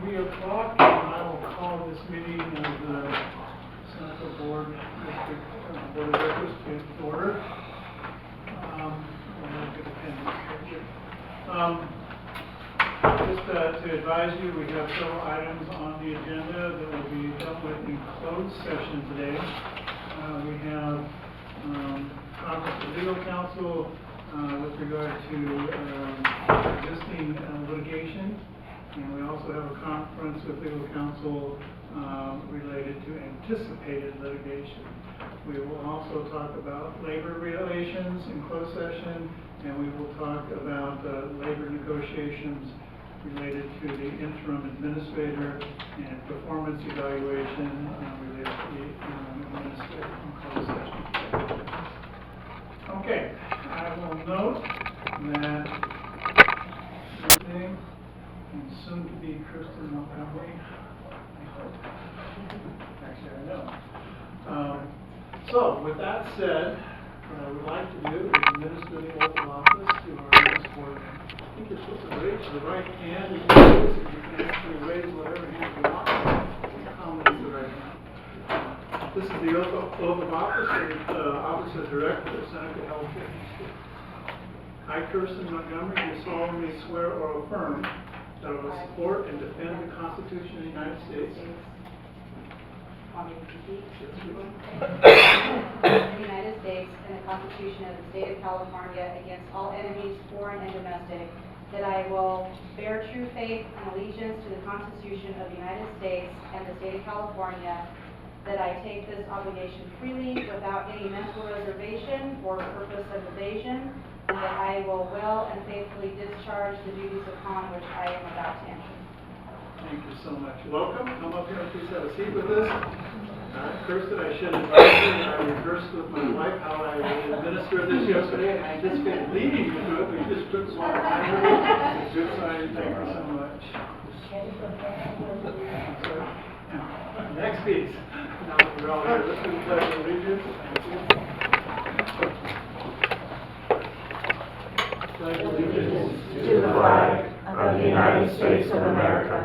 3 o'clock, and I will call this meeting of the Seneca Board District Board of Directors to order. We'll get attendance here. Just to advise you, we have several items on the agenda that will be dealt with in closed session today. We have conference with legal counsel with regard to existing litigation, and we also have a conference with legal counsel related to anticipated litigation. We will also talk about labor relations in closed session, and we will talk about labor negotiations related to the interim administrator and performance evaluation related to the interim administrator in closed session. Okay, I will note that his name and soon to be Kristen Montgomery, I hope. Actually, I know. So, with that said, what I would like to do is administer the oath of office to our newest board member. I think you're supposed to raise the right hand. You can actually raise whatever hand you want. Comments the right hand. This is the oath of office of the Office of Director of Seneca Healthcare District. I, Kirsten Montgomery, do solemnly swear or affirm that I will support and defend the Constitution of the United States. The United States and the Constitution of the State of California against all enemies, foreign and domestic, that I will bear true faith and allegiance to the Constitution of the United States and the State of California, that I take this obligation freely without any mental reservation or purpose of evasion, and that I will well and faithfully discharge the duties upon which I am about to enter. Thank you so much. Welcome. Come up here and please have a seat with us. Kirsten, I should advise you that I rehearsed with my wife how I administered this yesterday, and I anticipated leading you to it, but you just took a lot of time. It's a good sign. Thank you so much. Next piece. Now that we're all here, let's do the Pledge of Allegiance. Thank you. Pledge allegiance to the flag of the United States of America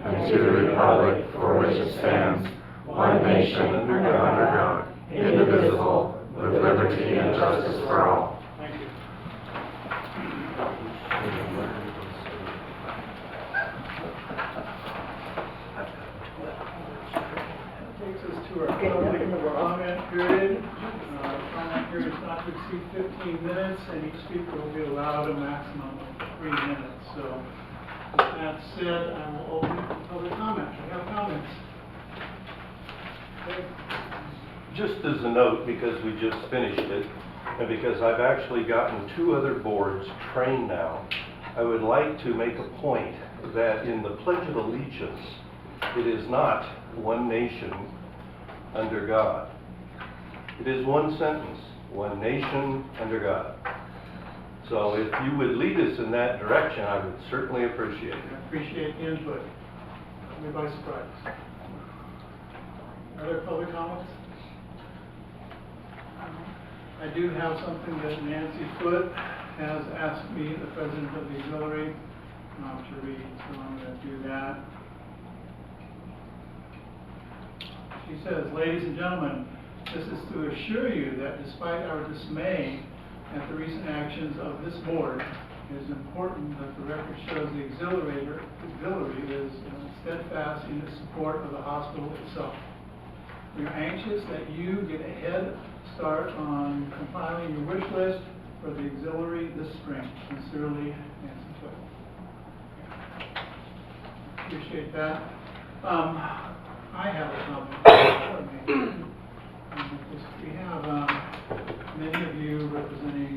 and to the republic for which it stands, one nation under God, indivisible, with liberty and justice for all. Thank you. That takes us to our public comment period. Comment period is not to exceed 15 minutes, and each speaker will be allowed a maximum of 3 minutes. So, with that said, I will open public comment. I have comments. Okay. Just as a note, because we just finished it, and because I've actually gotten 2 other boards trained now, I would like to make a point that in the Pledge of Allegiance, it is not one nation under God. It is one sentence, one nation under God. So if you would lead us in that direction, I would certainly appreciate it. I appreciate the input. Caught me by surprise. Other public comments? I do have something that Nancy Foote has asked me, the president of the auxiliary, to read, so I'm going to do that. She says, "Ladies and gentlemen, this is to assure you that despite our dismay at the recent actions of this board, it is important that the record shows the auxiliary is steadfast in its support of the hospital itself. We are anxious that you get a head start on compiling your wish list for the auxiliary this spring. Sincerely, Nancy Foote." Appreciate that. I have a comment. We have many of you representing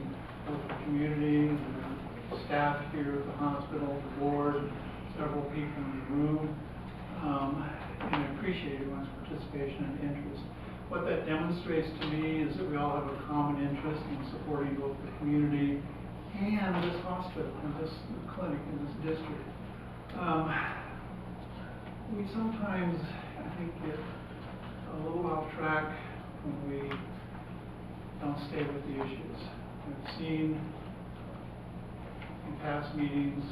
both the community, the staff here at the hospital, the board, several people in the room, and I appreciate everyone's participation and interest. What that demonstrates to me is that we all have a common interest in supporting both the community and this hospital and this clinic in this district. We sometimes, I think, get a little off track when we don't stay with the issues. I've seen in past meetings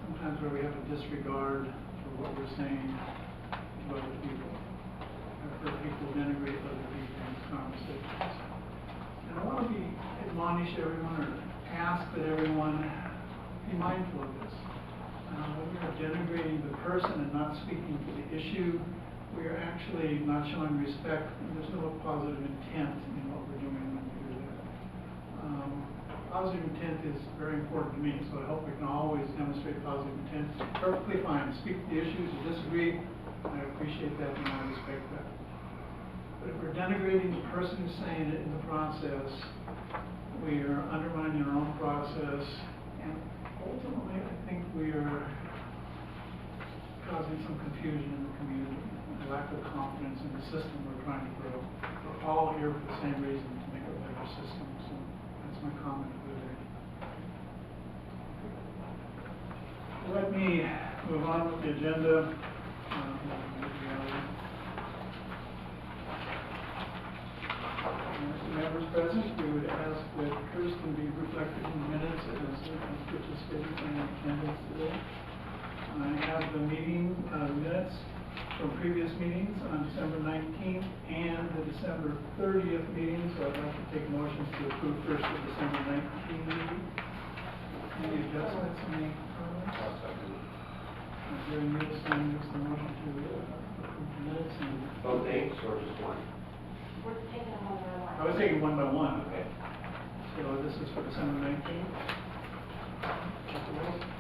sometimes where we have a disregard for for what we're saying to other people. I've heard people denigrate other people in these conversations. And I want to admonish everyone or ask that everyone be mindful of this. When we are denigrating the person and not speaking to the issue, we are actually not showing respect, and there's no positive intent in what we're doing when we do that. Positive intent is very important to me, so I hope we can always demonstrate positive intent. Perfectly fine, speak to the issues, you disagree, I appreciate that and I respect that. But if we're denigrating the person who's saying it in the process, we are undermining our own process, and ultimately I think we are causing some confusion in the community, a lack of confidence in the system we're trying to grow. We're all here for the same reason, to make a better system, so that's my comment for today. Let me move on with the agenda. Members present, we would ask that Kirsten be reflected in the minutes as participating in attendance today. I have the meeting minutes from previous meetings on December 19th and the December 30th meeting, so I'd like to take motions to approve first the December 19th meeting. Any adjustments, any comments? Jerry Nielsen makes the motion to approve the minutes. Both dates or just one? We're taking them one by one. I was taking one by one. Okay. So this is for December 19th?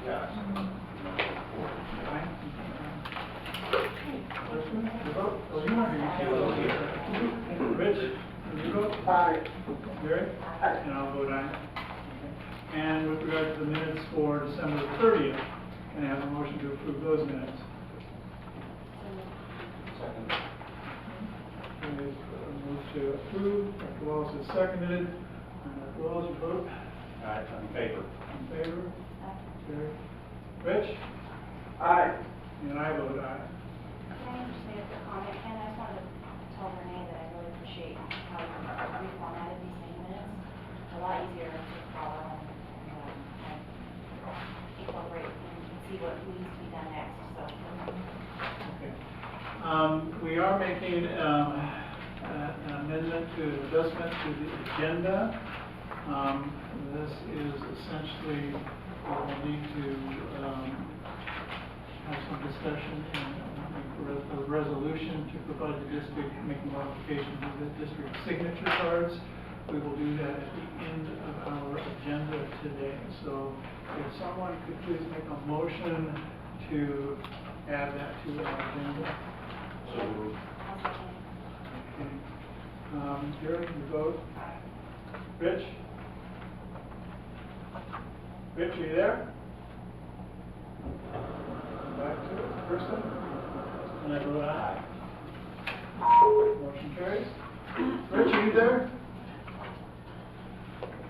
Yes. Fine. You vote? Oh, you are here. You can't vote. Rich, you vote? Aye. Gary? And I'll vote aye. Okay. And with regard to the minutes for December 30th, can I have a motion to approve those minutes? Second. Move to approve. Dr. Wallace has seconded. Dr. Wallace, you vote? Aye, in favor. In favor? Gary? Rich? Aye. And I vote aye. Can I just make a quick comment? Ken, I just wanted to tell Renee that I really appreciate how you reformatted these meeting minutes. A lot easier to follow and incorporate and see what needs to be done next, so. Okay. We are making an amendment to an adjustment to the agenda. This is essentially, we'll need to have some discussion and make a resolution to provide the district, make modifications to the district signature cards. We will do that at the end of our agenda today. So if someone could please make a motion to add that to our agenda. So moved. Okay. Jerry, you vote? Rich? Rich, are you there? Back to it. Kirsten? And I vote aye. Motion carries. Rich, are you there?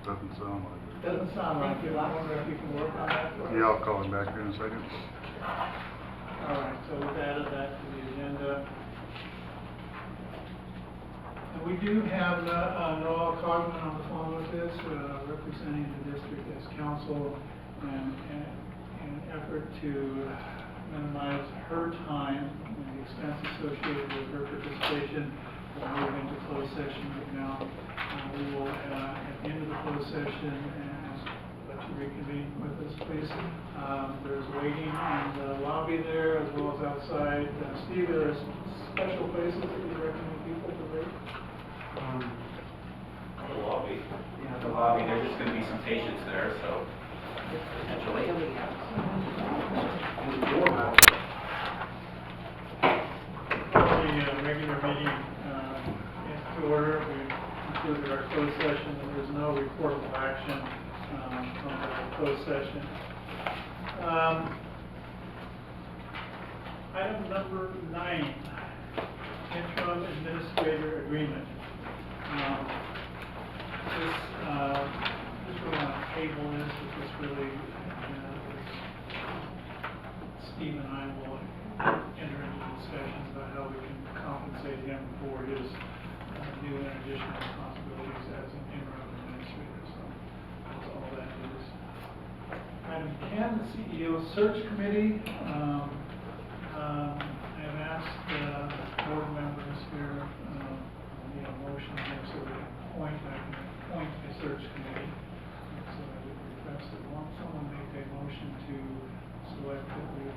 Doesn't sound like it. Doesn't sound like it. I wonder if you can work on that for us? Yeah, I'll call him back here in a second. All right, so we've added that to the agenda. And we do have Noel Cogman on the phone with us, representing the district as counsel, and in an effort to minimize her time and the expense associated with her participation. We'll move into closed session right now. We will, at the end of the closed session, let you reconvene with us, please. There's waiting in the lobby there as well as outside. Steve, are there special places that you recommend people to wait? The lobby. Yeah, the lobby, there's just gonna be some patients there, so potentially. The regular meeting into order. We concluded our closed session, and there's no reportable action from the closed session. Item number 9, interim administrator agreement. Just really want to table this, because really, Steve and I will enter into discussions about how we can compensate him for his new and additional responsibilities as an interim administrator. So that's all that is. Item 10, the CEO search committee.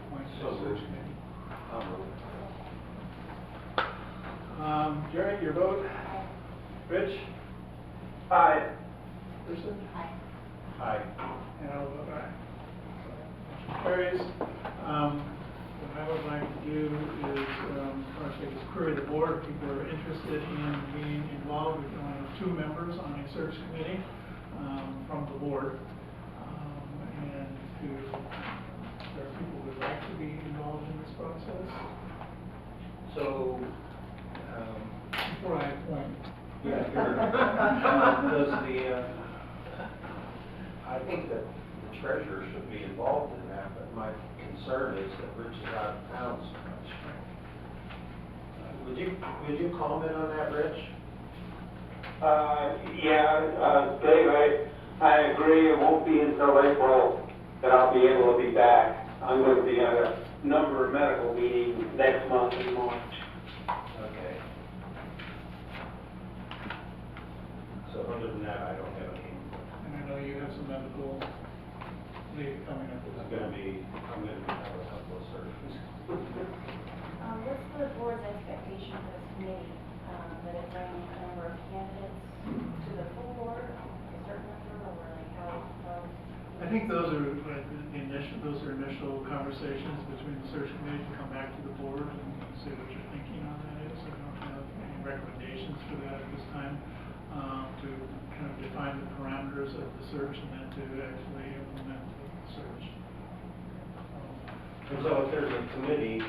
appoint to So the search moved. committee. Jerry, your vote? Rich? Aye. Kristen? Aye. And I'll vote aye. Motion carries. What I would like to do is, first I just query the board, if people are interested in being involved. We can only have 2 members on a search committee from the board. And there are people who would like to be involved in this process. So, Before I appoint. does the, I think that the treasurer should be involved in that, but my concern is that Rich is out of town so much. Would you comment on that, Rich? Dave, I agree, it won't be until April that I'll be able to be back. I'm going to be at a number of medical meetings next month in March. Okay. So other than that, I don't have any, And I know you have some medical leave coming up. I'm gonna have a couple of surgeries. What's the board's expectation for this committee? That it bring a number of candidates to the full board, a certain number, or like how? I think those are initial conversations between the search committee to come back to the board and see what your thinking on that is. I don't have any recommendations for that at this time, to kind of define the parameters of the search and then to actually implement the search. And so if there's a committee,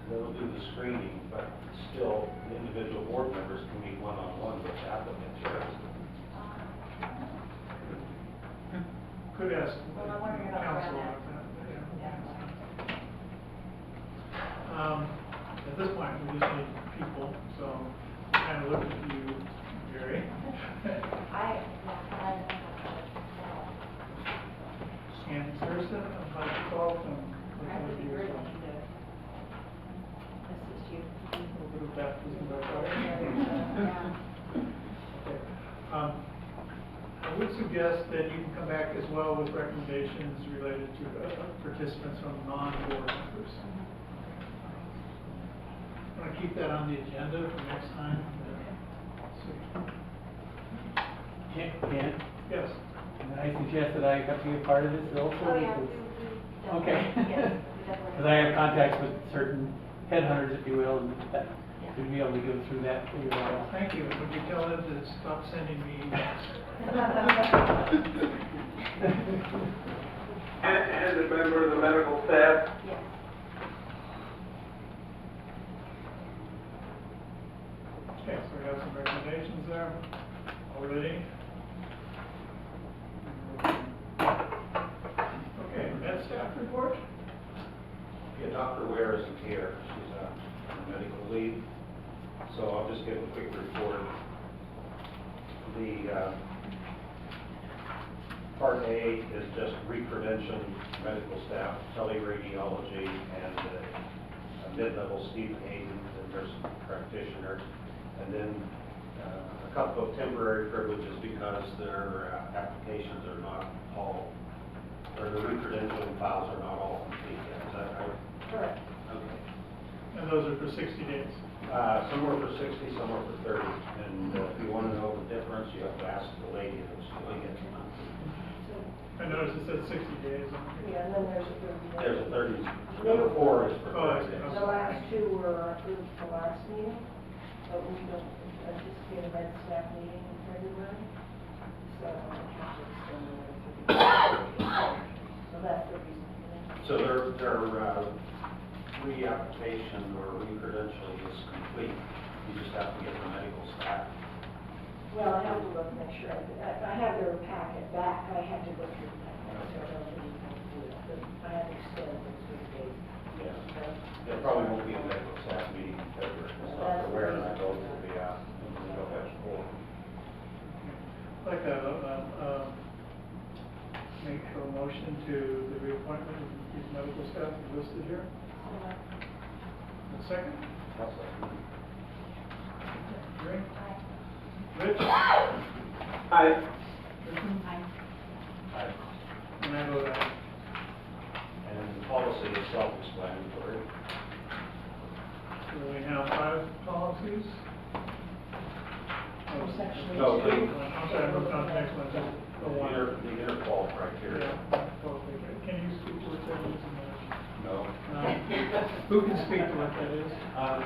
they'll do the screening, but still, the individual board members can meet one-on-one with applicants, right? Could ask Well, I'm wondering about council around about that. that, yeah. At this point, we just need people, so kind of look at you, Gary. And Thursday, I'd like to call from. I would be very willing to assist you. A little bit of baptism by fire. Yeah. Okay. I would suggest that you can come back as well with recommendations related to participants from non-board members. Want to keep that on the agenda for next time? Ken, Yes. can I suggest that I have to be a part of this also? Oh, yeah, Because- Okay. Yes, we definitely. Because I have contacts with certain headhunters, if you will, and that, Yeah. to be able to go through that for you all. Thank you. Would you tell them to stop sending me emails? And a member of the medical staff. Yes. Okay, so we have some recommendations there already. Okay, med staff report? Yeah, Dr. Ware isn't here, she's on medical leave, so I'll just give a quick report. The Part A is just re-credentialing medical staff, teleradiology, and a mid-level Steve Hayden, the nurse practitioner, and then a couple of temporary privileges because their applications are not all, or the re-credentialing files are not all complete yet. Is that right? Correct. Okay. And those are for 60 days. Some were for 60, some were for 30. And if you want to know the difference, you have to ask the lady that's doing it. I noticed it said 60 days. Yeah, and then there's a There's a 30, number 4 is for Oh, I 30 see. days. The last two were approved for last meeting, but we don't anticipate a med staff meeting in February. So I have to extend it. So that's the reason for that. So their re-application or re-credentialing is complete. You just have to get the medical staff. Well, I have to look, make sure, I have their packet back, I have to go through that, so I don't really have to do it, but I have to extend it 3 days. Yeah. There probably won't be a medical staff meeting in February. It's not aware and I both will be out. And we'll have school. Like make a motion to the reappointment of these medical staff listed here. A second? That's it. Gary? Rich? Aye. Kristen? Aye. And I vote aye. And policy is self-explanatory. So we have 5 policies. For section No, two. I'm sorry, I moved on to the next one, just The go one. interqual criteria. Can you speak to what that is? No. Who can speak to what that is?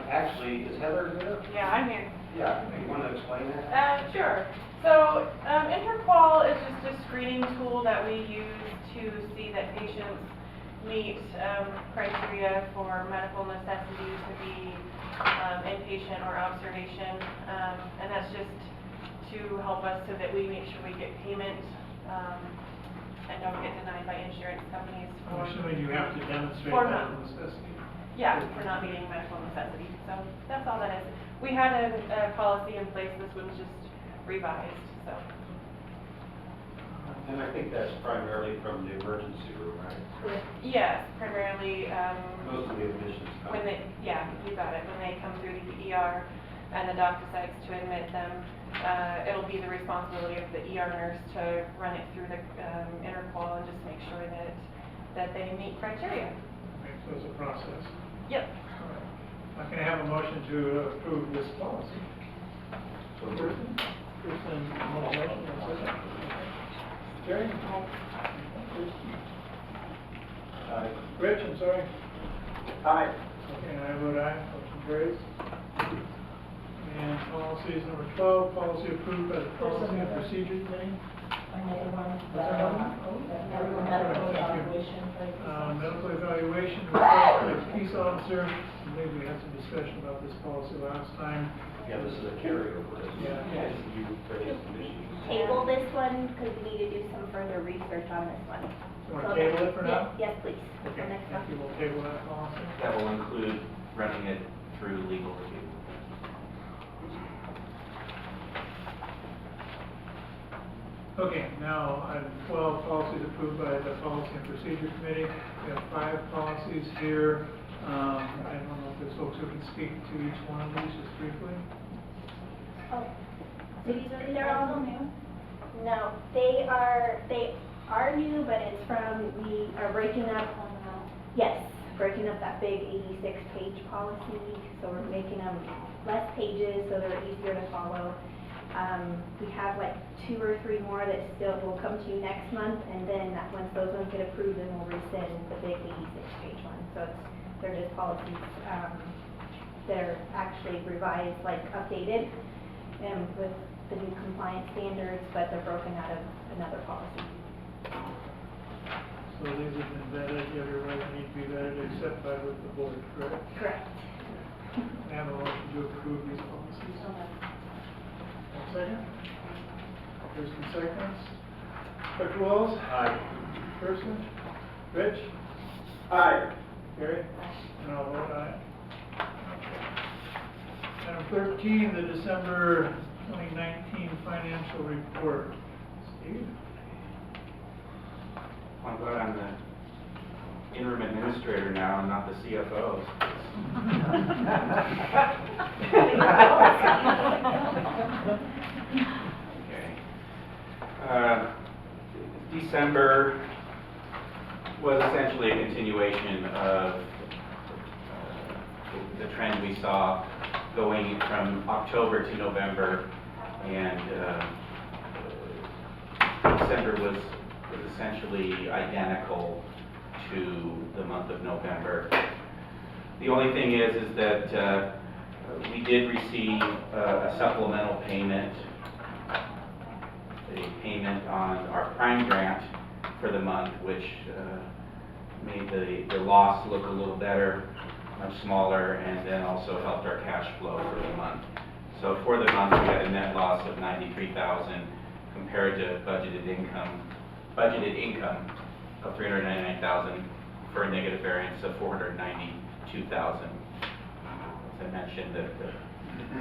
Actually, is Heather here? Yeah, I'm here. Yeah, you want to explain that? Sure. So, Interqual is just a screening tool that we use to see that patients meet criteria for medical necessity to be inpatient or observation. And that's just to help us so that we make sure we get payment and don't get denied by insurance companies I'm for, assuming you have to demonstrate For medical not. necessity. yeah, for not meeting medical necessity. So that's all that is. We had a policy in place, this one's just revised, so. And I think that's primarily from the emergency room, right? Yes, primarily, Most of the admissions come. when they, yeah, you got it, when they come through the ER and the doc decides to admit them, it'll be the responsibility of the ER nurse to run it through the interqual and just make sure that they meet criteria. Okay, so it's a process. Yep. All right. Can I have a motion to approve this policy? Kirsten? Kirsten, motion, second. Jerry? Kirsten? Rich, I'm sorry. Aye. Okay, and I vote aye, motion carries. And policies number 12, policy approved by the Policy and Procedure Committee. Another one, Oh, medical thank you. evaluation. Medical evaluation request by the peace officer. I believe we had some discussion about this policy last time. Yeah, this is a carryover. Yeah. Yes, you raised some issues. Table this one because we need to do some further research on this one. You want to table it for now? Yes, please. Okay, The next thank you, one. we'll table that policy. That will include running it through legal review. Okay, now, item 12, policies approved by the Policy and Procedure Committee. We have 5 policies here. I don't know if there's folks who can speak to each one of these just briefly. Oh, They're also new. no, they are new, but it's from, we are breaking up, yes, breaking up that big 86-page policy. So we're making them less pages so they're easier to follow. We have like 2 or 3 more that still will come to you next month, and then once those ones get approved, then we'll rescind the big 86-page one. So they're just policies, they're actually revised, like updated, with the new compliance standards, but they're broken out of another policy. So these have been vetted, everybody need to be vetted except by the board, correct? Correct. I have a motion to approve these policies. Second? Kirsten seconds. Dr. Wells? Aye. Kirsten? Rich? Aye. Gary? And I'll vote aye. Item 13, the December 2019 financial report. Steve? I'm glad I'm the interim administrator now and not the CFO. Okay. December was essentially a continuation of the trend we saw going from October to November, and December was essentially identical to the month of November. The only thing is that we did receive a supplemental payment, a payment on our prime grant for the month, which made the loss look a little better, much smaller, and then also helped our cash flow for the month. So for the month, we had a net loss of $93,000 compared to budgeted income of $399,000 for a negative variance of $492,000. As I mentioned,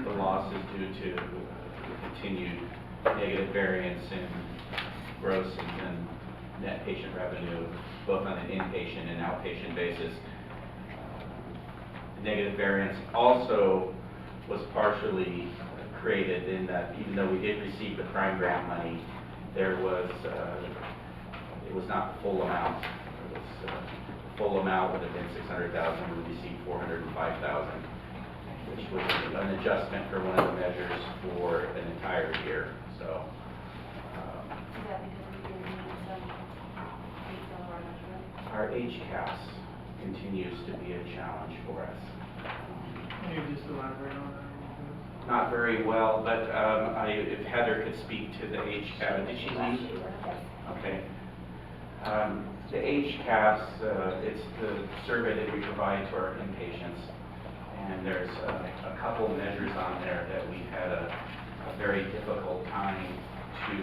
the loss is due to continued negative variance in gross and net patient revenue, both on an inpatient and outpatient basis. The negative variance also was partially created in that even though we did receive the prime grant money, there was it was not the full amount. It was full amount would have been 600,000, we received 405,000, which was an adjustment for one of the measures for an entire year, so. Is that because we didn't meet some detail of our measurement? Our HCAS continues to be a challenge for us. Can you just elaborate on that? Not very well, but if Heather could speak to the HCAS, did she leave? Okay. The HCAS, it's the survey that we provide to our inpatients, and there's a couple measures on there that we've had a very difficult time to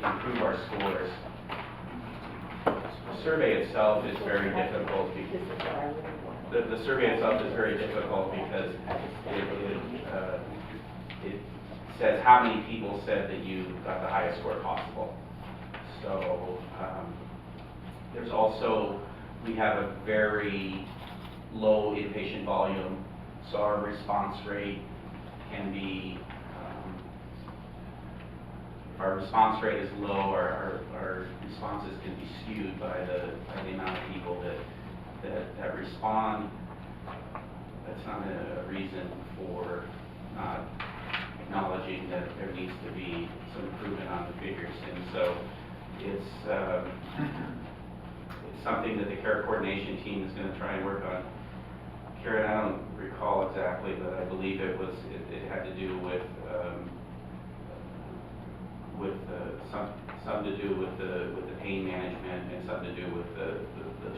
improve our scores. The survey itself is very difficult. The survey itself is very difficult because it says how many people said that you got the highest score possible. So there's also, we have a very low inpatient volume, so our response rate can be, if our response rate is low, our responses can be skewed by the amount of people that respond. That's not a reason for not acknowledging that there needs to be some improvement on the figures. And so it's something that the care coordination team is going to try and work on. Karen, I don't recall exactly, but I believe it had to do with some to do with the pain management and some to do with the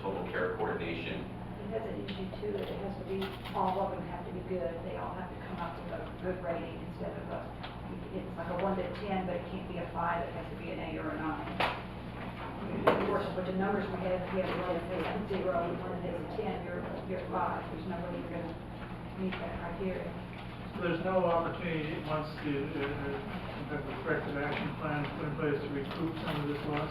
total care coordination. It has an issue too, that it has to be, all of them have to be good, they all have to come up with a good rating instead of it's like a 1 to 10, but it can't be a 5, it has to be an 8 or a 9. Of course, with the numbers we have, if you have one that is 0 and one that is 10, you're 5, there's no way you're gonna meet that criteria. So there's no opportunity, once the corrective action plan is put in place, to recoup some of this loss?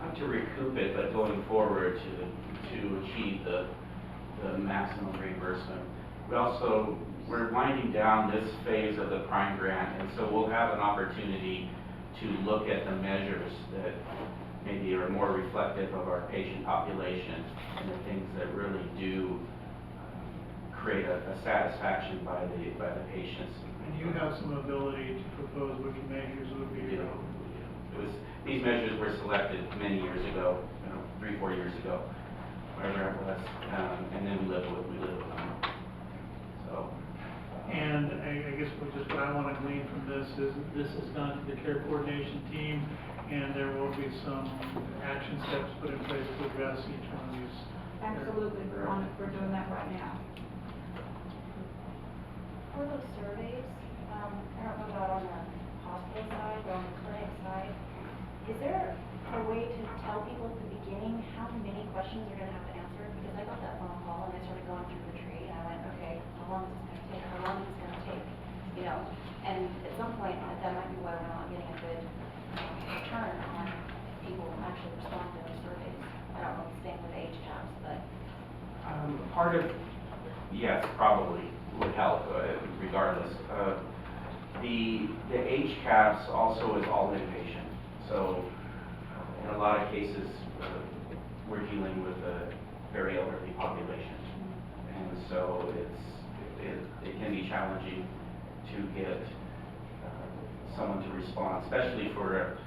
Not to recoup it, but going forward to achieve the maximum reimbursement. We're winding down this phase of the prime grant, and so we'll have an opportunity to look at the measures that maybe are more reflective of our patient population and the things that really do create a satisfaction by the patients. And you have some ability to propose which measures would be relevant? These measures were selected many years ago, 3-4 years ago, whatever it was, and then we live with them. So. And I guess what I want to glean from this is this has gone to the care coordination team, and there will be some action steps put in place to address each one of these. Absolutely, we're doing that right now. For those surveys, I don't know about on the hospital side, but on the clinic side, is there a way to tell people at the beginning how many questions they're gonna have to answer? Because I got that phone call and I started going through the tree and I went, okay, how long is this gonna take? How long is this gonna take? You know, and at some point, that might be why we're not getting a good return on people actually responding to those surveys. I don't know if it's staying with HCAPS, but. Part of, yes, probably would help regardless. The HCAPS also is all inpatient. So in a lot of cases, we're dealing with a very elderly population. And so it can be challenging to get someone to respond, especially for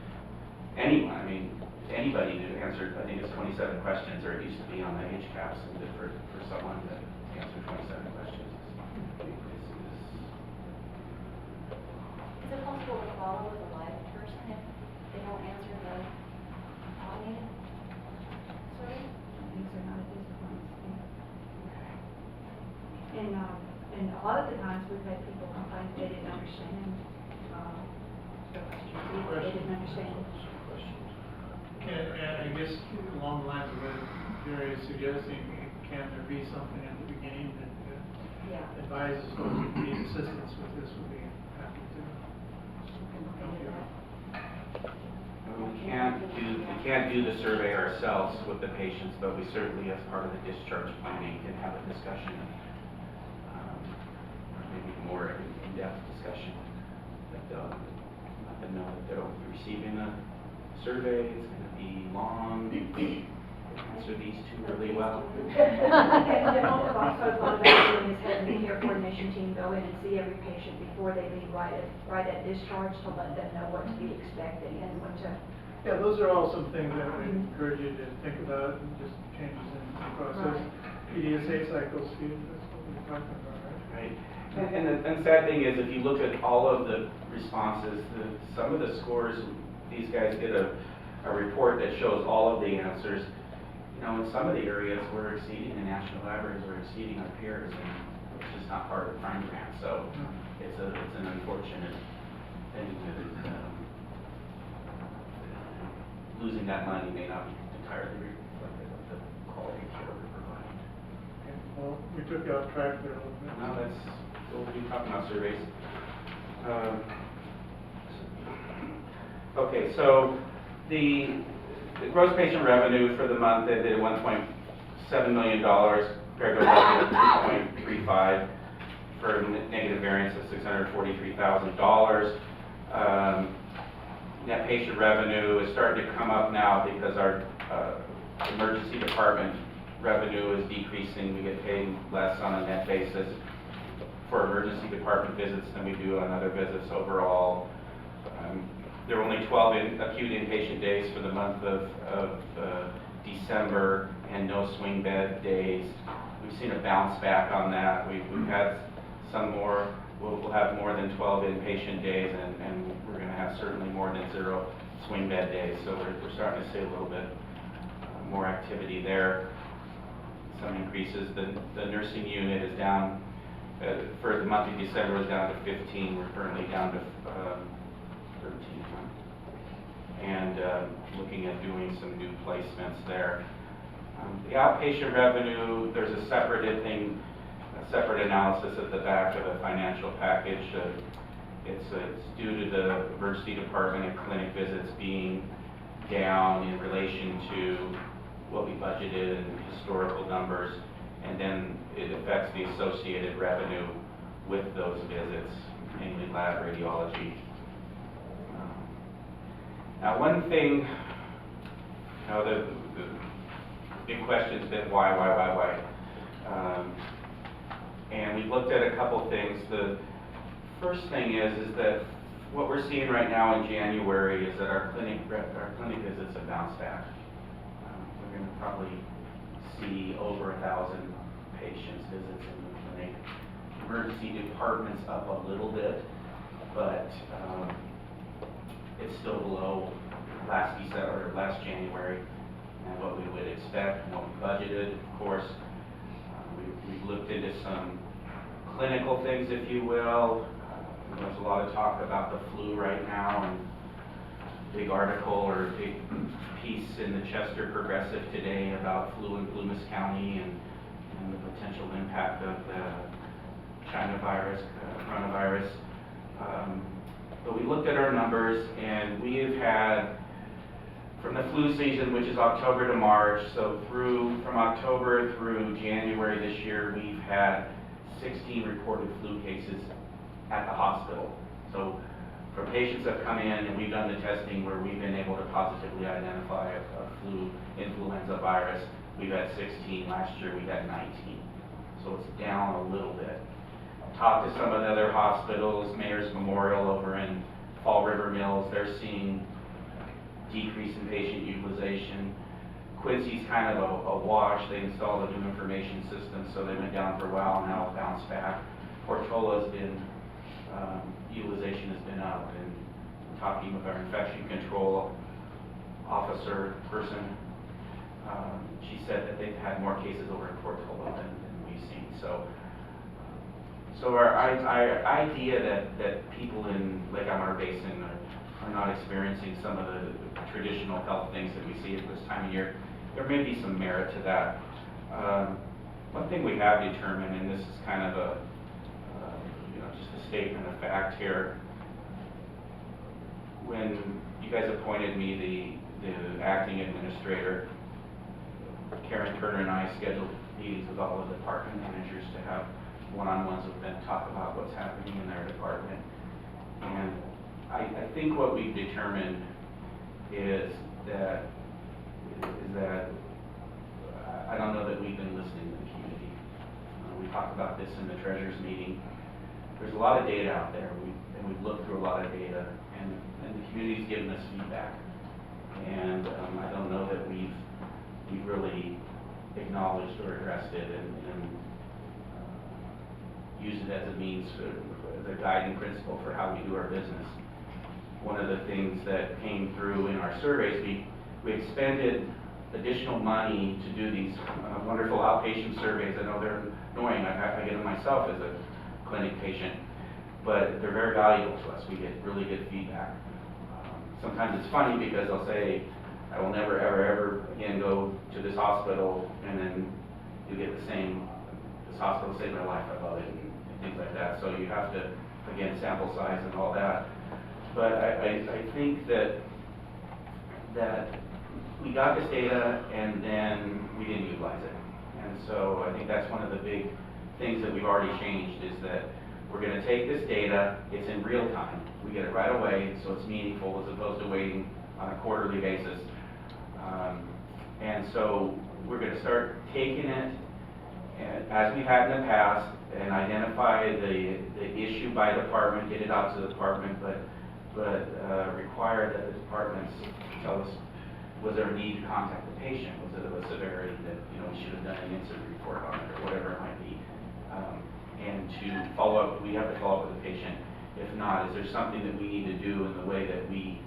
anyone. I mean, anybody to answer, I think it's 27 questions, or it used to be on the HCAPS, and for someone to answer 27 questions. Is it possible to follow with a live person if they don't answer the automated survey? These are not at this point. And a lot of the times we've had people complain they didn't understand, they didn't understand. And I guess along the lines of what Jerry is suggesting, can there be something at the beginning that advises folks who need assistance with this would be happy to help you out? We can't do the survey ourselves with the patients, but we certainly, as part of the discharge planning, can have a discussion, maybe more in-depth discussion. But let them know that they'll be receiving a survey. It's going to be long. answer these two really well. And then what we've also thought about doing is having the care coordination team go in and see every patient before they leave right at discharge to let them know what to be expected and what to. Yeah, those are all some things that we encourage you to think about, and just changes in the process. PDSA cycles, see, that's what we're talking about, right? Right. And the sad thing is, if you look at all of the responses, some of the scores, these guys did a report that shows all of the answers. You know, in some of the areas, we're exceeding the national average, we're exceeding our peers, and it's just not part of the prime grant. So it's an unfortunate thing that losing that money may not be entirely reflective of the quality of care we're providing. Okay, well, we took you off track there a little bit. No, we'll be talking about surveys. Okay, so the gross patient revenue for the month ended at $1.7 million compared to a budget of $2.35 for a negative variance of $643,000. Net patient revenue is starting to come up now because our emergency department revenue is decreasing. We get paid less on a net basis for emergency department visits than we do on other visits overall. There were only 12 acute inpatient days for the month of December and no swing bed days. We've seen a bounce back on that. We've had some more. We'll have more than 12 inpatient days, and we're going to have certainly more than 0 swing bed days. So we're starting to see a little bit more activity there. Some increases. The nursing unit is down. For the month of December, was down to 15. We're currently down to 13. And looking at doing some new placements there. The outpatient revenue, there's a separate analysis at the back of the financial package. It's due to the emergency department and clinic visits being down in relation to what we budgeted and historical numbers, and then it affects the associated revenue with those visits, mainly lab radiology. Now, one thing, you know, the big question's been why? And we looked at a couple things. The first thing is that what we're seeing right now in January is that our clinic visits have bounced back. We're going to probably see over 1,000 patients visits in the clinic. Emergency department's up a little bit, but it's still below last January and what we would expect and what we budgeted. Of course, we've looked into some clinical things, if you will. There's a lot of talk about the flu right now, and big article or big piece in the Chester Progressive today about flu in Plumas County and the potential impact of the coronavirus. But we looked at our numbers, and we have had, from the flu season, which is October to March, so from October through January this year, we've had 16 reported flu cases at the hospital. So for patients that come in and we've done the testing where we've been able to positively identify a flu influenza virus, we've had 16. Last year we had 19. So it's down a little bit. Talked to some of the other hospitals, Mayor's Memorial over in Fall River Mills, they're seeing decrease in patient utilization. Quincy's kind of a wash. They installed a new information system, so they went down for a while and now bounced back. Portola's been, utilization has been up, and talking with our infection control officer person, she said that they've had more cases over in Portola than we've seen. So our idea that people in Lake Elmore Basin are not experiencing some of the traditional health things that we see at this time of year, there may be some merit to that. One thing we have determined, and this is kind of just a statement of fact here, when you guys appointed me the acting administrator, Karen Turner and I scheduled meetings with all the department managers to have one-on-ones with them, talk about what's happening in their department. And I think what we've determined is that I don't know that we've been listening to the community. We talked about this in the treasurer's meeting. There's a lot of data out there, and we've looked through a lot of data, and the community's given us feedback. And I don't know that we've really acknowledged or addressed it and used it as a means, as a guiding principle for how we do our business. One of the things that came through in our surveys, we expended additional money to do these wonderful outpatient surveys. I know they're annoying, I get them myself as a clinic patient, but they're very valuable to us. We get really good feedback. Sometimes it's funny because they'll say, I will never, ever again go to this hospital, and then you get the same, this hospital saved my life, I love it, and things like that. So you have to, again, sample size and all that. But I think that we got this data and then we didn't utilize it. And so I think that's one of the big things that we've already changed, is that we're going to take this data, it's in real time, we get it right away, so it's meaningful as opposed to waiting on a quarterly basis. And so we're going to start taking it, as we had in the past, and identify the issue by department, get it out to the department, but require that the departments tell us, was there a need to contact the patient? Was it of a severity that, we should have done an incident report on it, or whatever it might be? And to follow up, we have to follow up with the patient. If not, is there something that we need to do in the way that we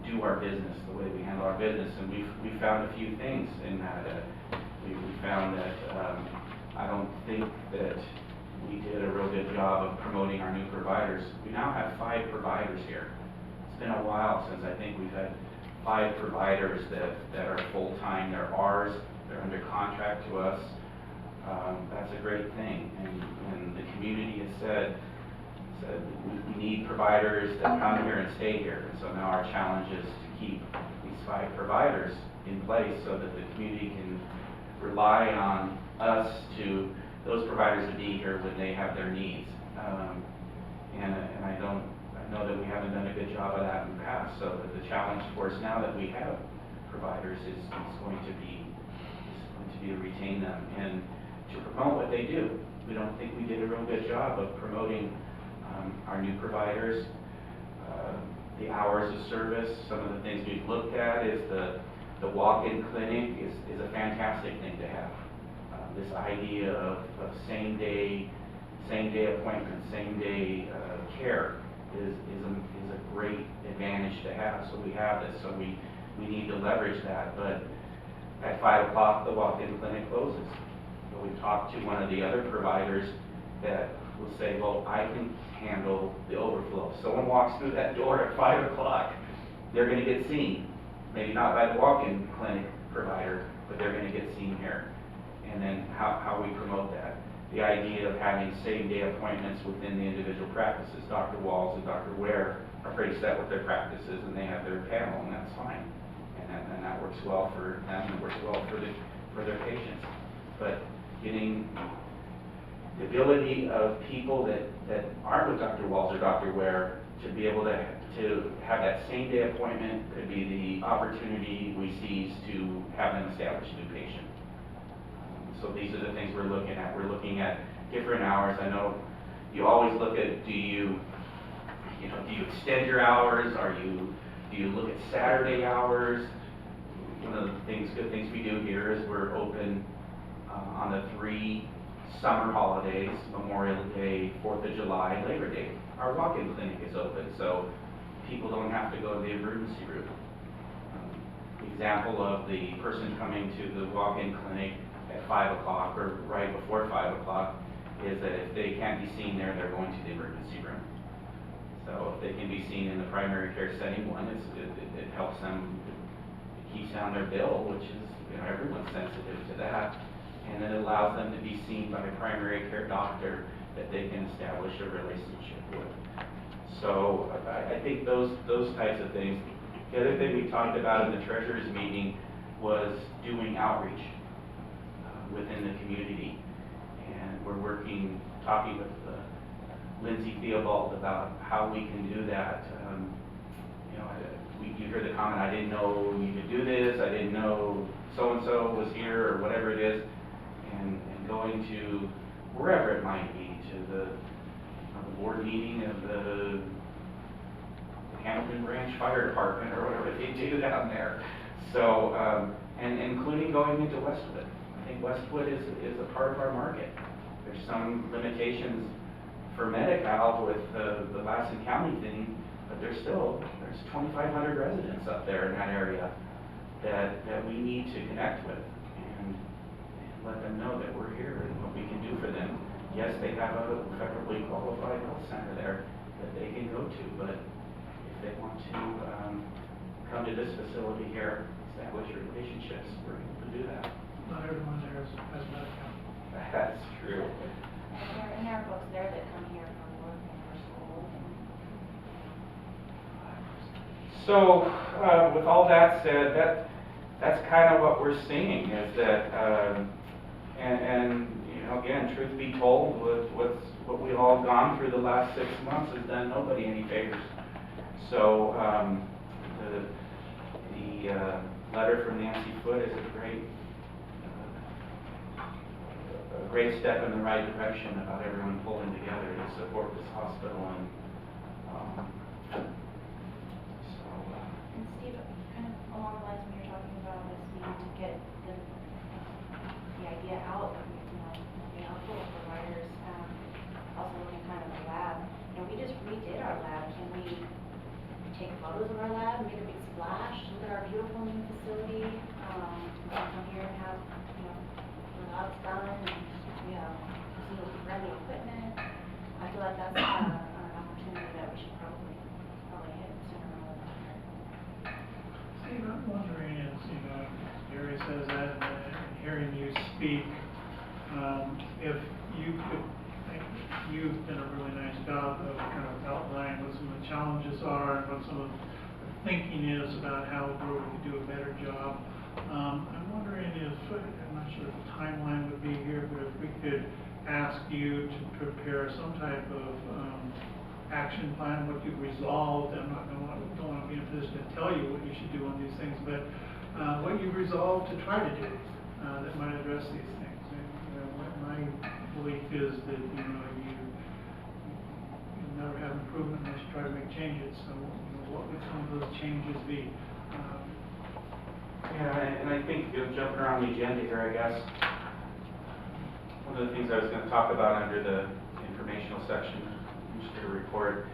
do our business, the way we handle our business? And we found a few things in that. We found that I don't think that we did a real good job of promoting our new providers. We now have 5 providers here. It's been a while since I think we've had 5 providers that are full-time. They're ours. They're under contract to us. That's a great thing. And the community has said we need providers that come here and stay here. And so now our challenge is to keep these 5 providers in place so that the community can rely on us to, those providers to be here when they have their needs. And I know that we haven't done a good job of that in the past, so that the challenge for us now that we have providers is going to be to retain them and to promote what they do. We don't think we did a real good job of promoting our new providers, the hours of service. Some of the things we've looked at is the walk-in clinic is a fantastic thing to have. This idea of same-day appointments, same-day care is a great advantage to have. So we have this, so we need to leverage that. But at 5 o'clock, the walk-in clinic closes. So we've talked to one of the other providers that will say, well, I can handle the overflow. If someone walks through that door at 5 o'clock, they're going to get seen. Maybe not by the walk-in clinic provider, but they're going to get seen here. And then how we promote that. The idea of having same-day appointments within the individual practices. Dr. Walls and Dr. Ware are pretty set with their practices, and they have their panel, and that's fine. And that works well for them, and it works well for their patients. But getting the ability of people that aren't with Dr. Walls or Dr. Ware to be able to have that same-day appointment could be the opportunity we seize to have them establish a new patient. So these are the things we're looking at. We're looking at different hours. I know you always look at, do you extend your hours? Do you look at Saturday hours? One of the good things we do here is we're open on the 3 summer holidays, Memorial Day, 4th of July, Labor Day. Our walk-in clinic is open, so people don't have to go to the emergency room. Example of the person coming to the walk-in clinic at 5 o'clock or right before 5 o'clock is that if they can't be seen there, they're going to the emergency room. So if they can be seen in the primary care setting, one, it helps them, it keeps down their bill, which is, everyone's sensitive to that. And it allows them to be seen by a primary care doctor that they can establish a relationship with. So I think those types of things. The other thing we talked about in the treasurer's meeting was doing outreach within the community. And we're talking with Lindsay Theobald about how we can do that. you heard the comment, I didn't know you could do this, I didn't know so-and-so was here, or whatever it is, and going to wherever it might be, to the board meeting of the Hamilton Branch Fire Department, or whatever they do down there. So, and including going into Westwood. I think Westwood is a part of our market. There's some limitations for Medi-Cal with the Lassen County thing, but there's 2,500 residents up there in that area that we need to connect with and let them know that we're here and what we can do for them. Yes, they have a federally qualified health center there that they can go to, but if they want to come to this facility here, establish relationships, we're able to do that. Not everyone there has Medi-Cal. That's true. And there are folks there that come here from work and for school. So, with all that said, that's kind of what we're seeing is that, and you know, again, truth be told, what we've all gone through the last 6 months has done nobody any favors. So, the letter from Nancy Foote is a great step in the right direction about everyone pulling together to support this hospital and And Steve, kind of along the lines when you're talking about this need to get the idea out, you know, the output of providers, also looking kind of the lab. You know, we just redid our lab. Can we take photos of our lab, make a big splash, look at our beautiful new facility, come here and have, you know, the lab's done, and, you know, see what we run the equipment. I feel like that's an opportunity that we should probably hit sooner rather than later. Steve, I'm wondering, as you know, Gary says that, and hearing you speak, if you've done a really nice job of kind of outlining what some of the challenges are and what some of the thinking is about how the board could do a better job. I'm wondering if, I'm not sure if the timeline would be here, but if we could ask you to prepare some type of action plan, what you've resolved. I'm not going to be in a position to tell you what you should do on these things, but what you've resolved to try to do that might address these things. And, you know, my belief is that you never have improvement unless you try to make changes. So, you know, what would some of those changes be? Yeah, and I think, you know, jumping around the agenda here, I guess, one of the things I was going to talk about under the informational section of the report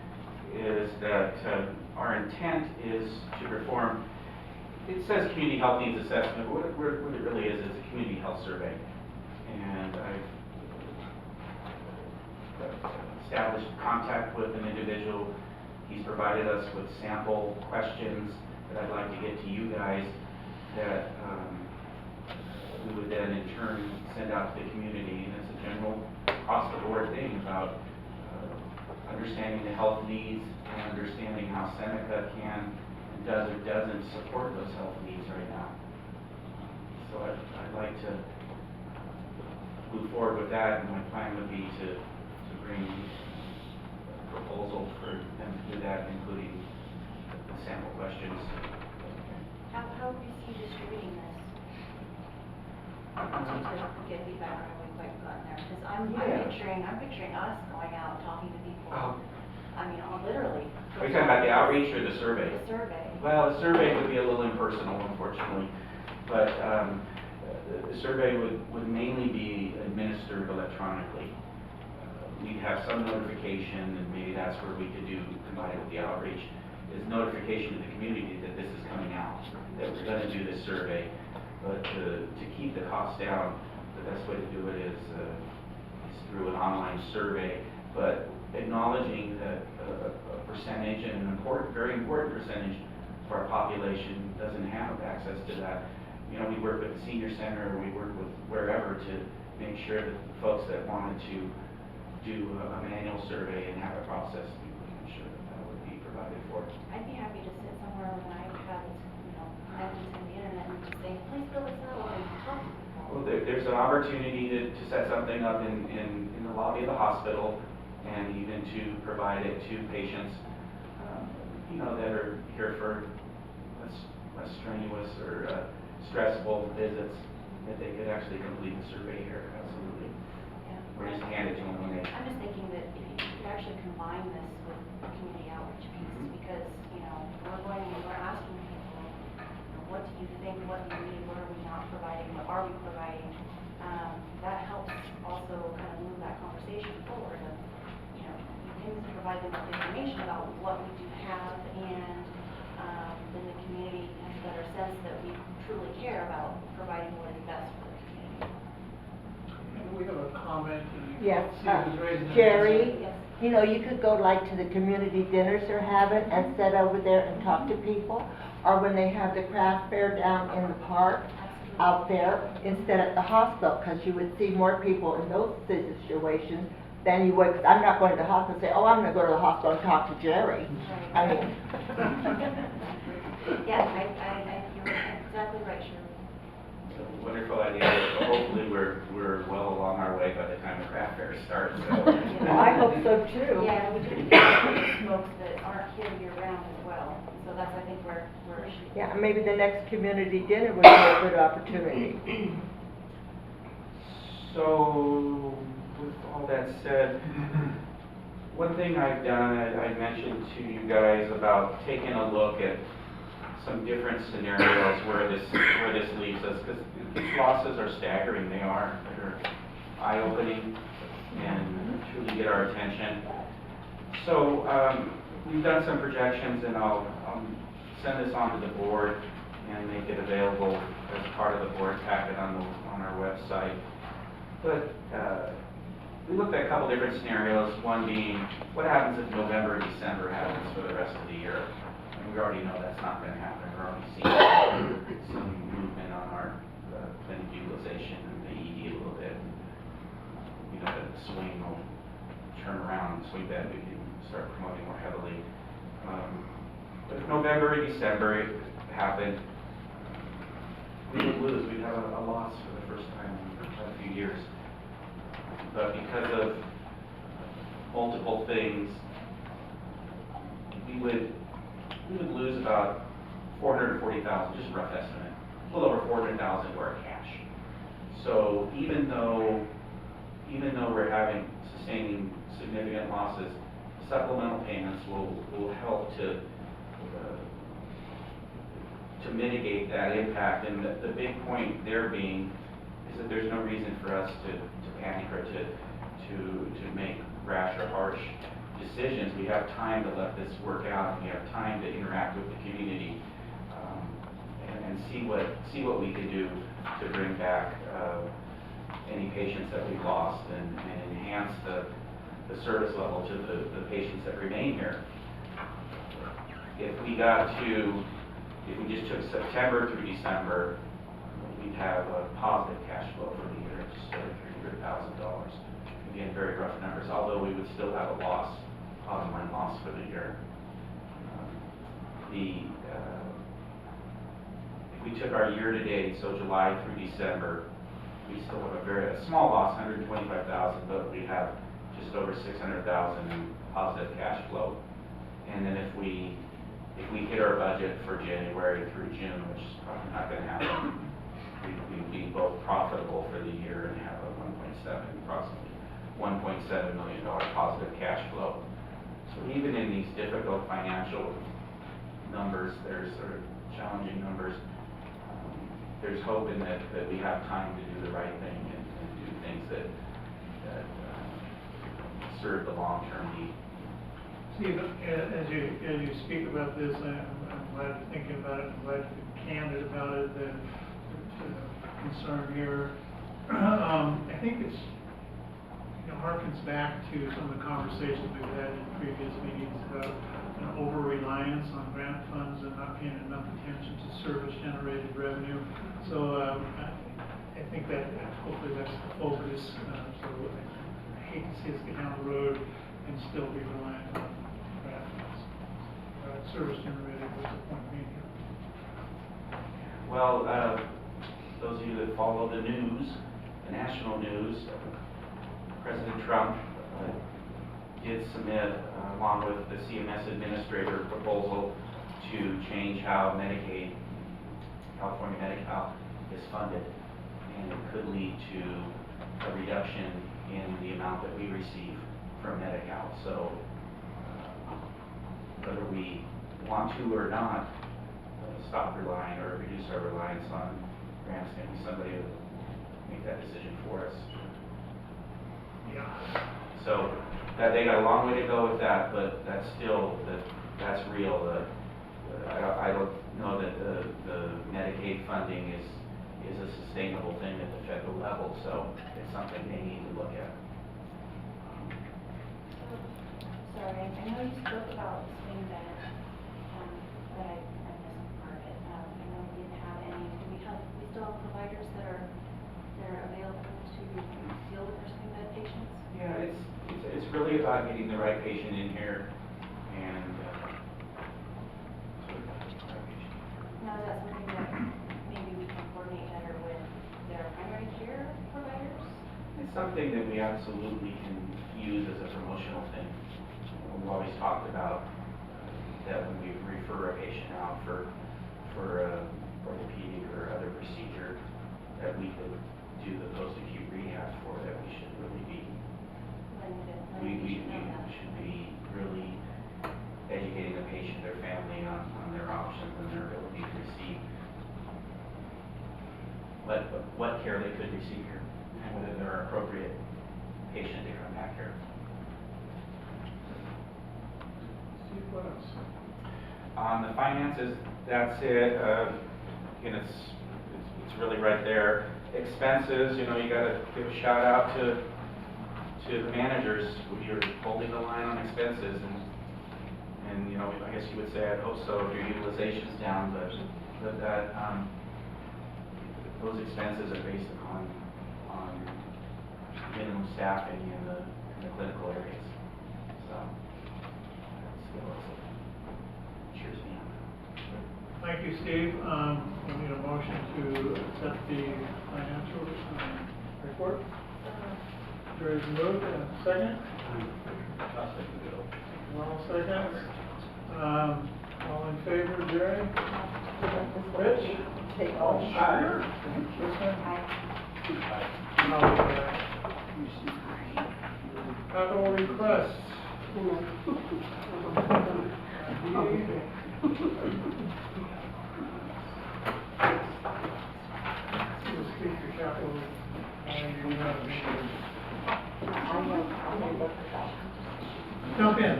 is that our intent is to perform, it says community health needs assessment, but what it really is a community health survey. And I've established contact with an individual. He's provided us with sample questions that I'd like to get to you guys that we would then in turn send out to the community. And it's a general across-the-board thing about understanding the health needs and understanding how Seneca can and does or doesn't support those health needs right now. So I'd like to move forward with that, and my plan would be to bring a proposal for them to do that, including the sample questions. How would you see distributing this? To get feedback on how we've quite gotten there, because I'm picturing us going out and talking to people. Oh. I mean, literally. Are you talking about the outreach or the survey? The survey. Well, the survey would be a little impersonal, unfortunately, but the survey would mainly be administered electronically. We'd have some notification, and maybe that's where we could combine it with the outreach, is notification to the community that this is coming out, that we're going to do this survey. But to keep the cost down, the best way to do it is through an online survey, but acknowledging that a percentage, and an very important percentage of our population doesn't have access to that. You know, we work with the senior center, or we work with wherever to make sure that the folks that wanted to do a manual survey and have a process, we would make sure that would be provided for. I'd be happy to sit somewhere with an iPad, you know, connected to the internet and just say, please fill this out and talk to people. Well, there's an opportunity to set something up in the lobby of the hospital, and even to provide it to patients, you know, that are here for strenuous or stressful visits, that they could actually complete the survey here, absolutely. We're just handed to them when they. I'm just thinking that if you could actually combine this with the community outreach piece, because, we're asking people, what do you think, what do you need, what are we not providing, what are we providing? That helps also kind of move that conversation forward of, you can provide them with information about what we do have, and then the community has a better sense that we truly care about providing what is best for the community. We have a comment. And Yes, see who's raising their Jerry, hand. Yes. you could go like to the community dinners they're having and sit over there and talk to people. Or when they have the craft fair down in the park, out there, instead at the hospital, because you would see more people in those situations than you would, 'cause I'm not going to the hospital and say, oh, I'm gonna go to the hospital and talk to Jerry. I mean. Yeah, you're exactly right, Shirley. Wonderful idea. Hopefully, we're well along our way by the time the craft fair starts. So. Well, I hope so too. Yeah, we do get folks that aren't here year round as well, so that's, I think, where she. Yeah, maybe the next community dinner would be a good opportunity. So, with all that said, one thing I've done, I mentioned to you guys about taking a look at some different scenarios where this leaves us, because these losses are staggering. They're eye-opening and truly get our attention. So we've done some projections, and I'll send this on to the board and make it available as part of the board packet on our website. But we looked at a couple different scenarios, one being what happens if November and December happens for the rest of the year. And we already know that's not going to happen. We're already seeing some movement on our clinic utilization and the ED a little bit. The swing will turn around, so we bet we can start promoting more heavily. But if November and December happened, we would lose. We'd have a loss for the first time in quite a few years. But because of multiple things, we would lose about $440,000, just a rough estimate, a little over $400,000 to our cash. So even though we're sustaining significant losses, supplemental payments will help to mitigate that impact. And the big point there being is that there's no reason for us to panic or to make rash or harsh decisions. We have time to let this work out, and we have time to interact with the community and see what we can do to bring back any patients that we've lost and enhance the service level to the patients that remain here. If we just took September through December, we'd have a positive cash flow for the year, just over $300,000. Again, very rough numbers, although we would still have a loss, bottom line loss for the year. If we took our year-to-date, so July through December, we still have a small loss, $125,000, but we have just over $600,000 in positive cash flow. And then if we hit our budget for January through June, which is probably not going to happen, we'd be both profitable for the year and have approximately $1.7 million positive cash flow. So even in these difficult financial numbers, there's sort of challenging numbers, there's hope in that we have time to do the right thing and do things that serve the long-term need. Steve, as you speak about this, I'm glad you're thinking about it. I'm glad you're candid about it. The concern here, I think it's harkens back to some of the conversations we've had in previous meetings about an over-reliance on grant funds and not paying enough attention to service-generated revenue. So I think that hopefully that's the focus. So I hate to see us get down the road and still be reliant on grant funds. Service-generated, what's the point being here? Well, those of you that follow the news, the national news, President Trump did submit, along with the CMS administrator, a proposal to change how Medicaid California Medi-Cal is funded, and it could lead to a reduction in the amount that we receive from Medi-Cal. So whether we want to or not, stop relying or reduce our reliance on grants, maybe somebody will make that decision for us. Yeah. So that they got a long way to go with that, but that's still, that's real. I don't know that the Medicaid funding is a sustainable thing at the federal level, so it's something they need to look at. Sorry, I know you spoke about swing bed, but I missed part of it. I know we didn't have any, we still have providers that are available to deal with our swing bed patients? Yeah, it's really about getting the right patient in here and Now, is that something that maybe we can coordinate better with their primary care providers? it's something that we absolutely can use as a promotional thing. We've always talked about that when we refer a patient out for orthopedic or other procedure, that we could do the post-acute rehab for, that we should really be, we should be really educating the patient, their family on their options and their ability to receive what care they could receive here, and whether they're appropriate patient to come back here. Steve, what else? On the finances, that's it. Again, it's really right there. Expenses, you know, you gotta give a shout out to the managers. You're holding the line on expenses, and you know, I guess you would say, I'd hope so, if your utilization's down, but that, those expenses are based on minimum staffing in the clinical areas. So, cheers me on. Thank you, Steve. We need a motion to accept the financial report. Jerry's moved, and second? I'll take the bill. All seconds. All in favor, Jerry? Rich? Take all. Sure. Kristen? Capital requests. Speaker capital. Jump in.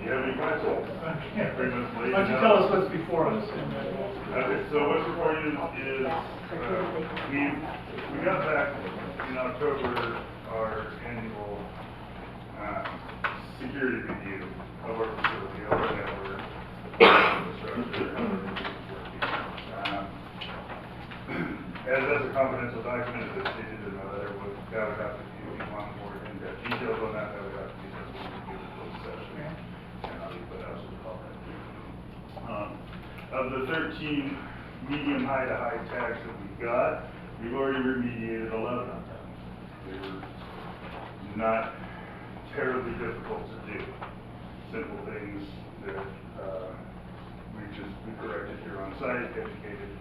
You have any questions? Okay. Pretty much laid Why don't you it tell out. us what's before us? Okay, so what's before you is, we got back in October our annual, security review of our facility, of our network, infrastructure, how everything's working. As a confidential document, as stated in the letter, that would have to be, if you want more in-depth details on that, that would have to be something we do in closed session. And I'll leave that out to the public. Of the 13 medium high to high tags that we've got, we've already remediated 11 of them. They were not terribly difficult to do. Simple things that we corrected here on site, educated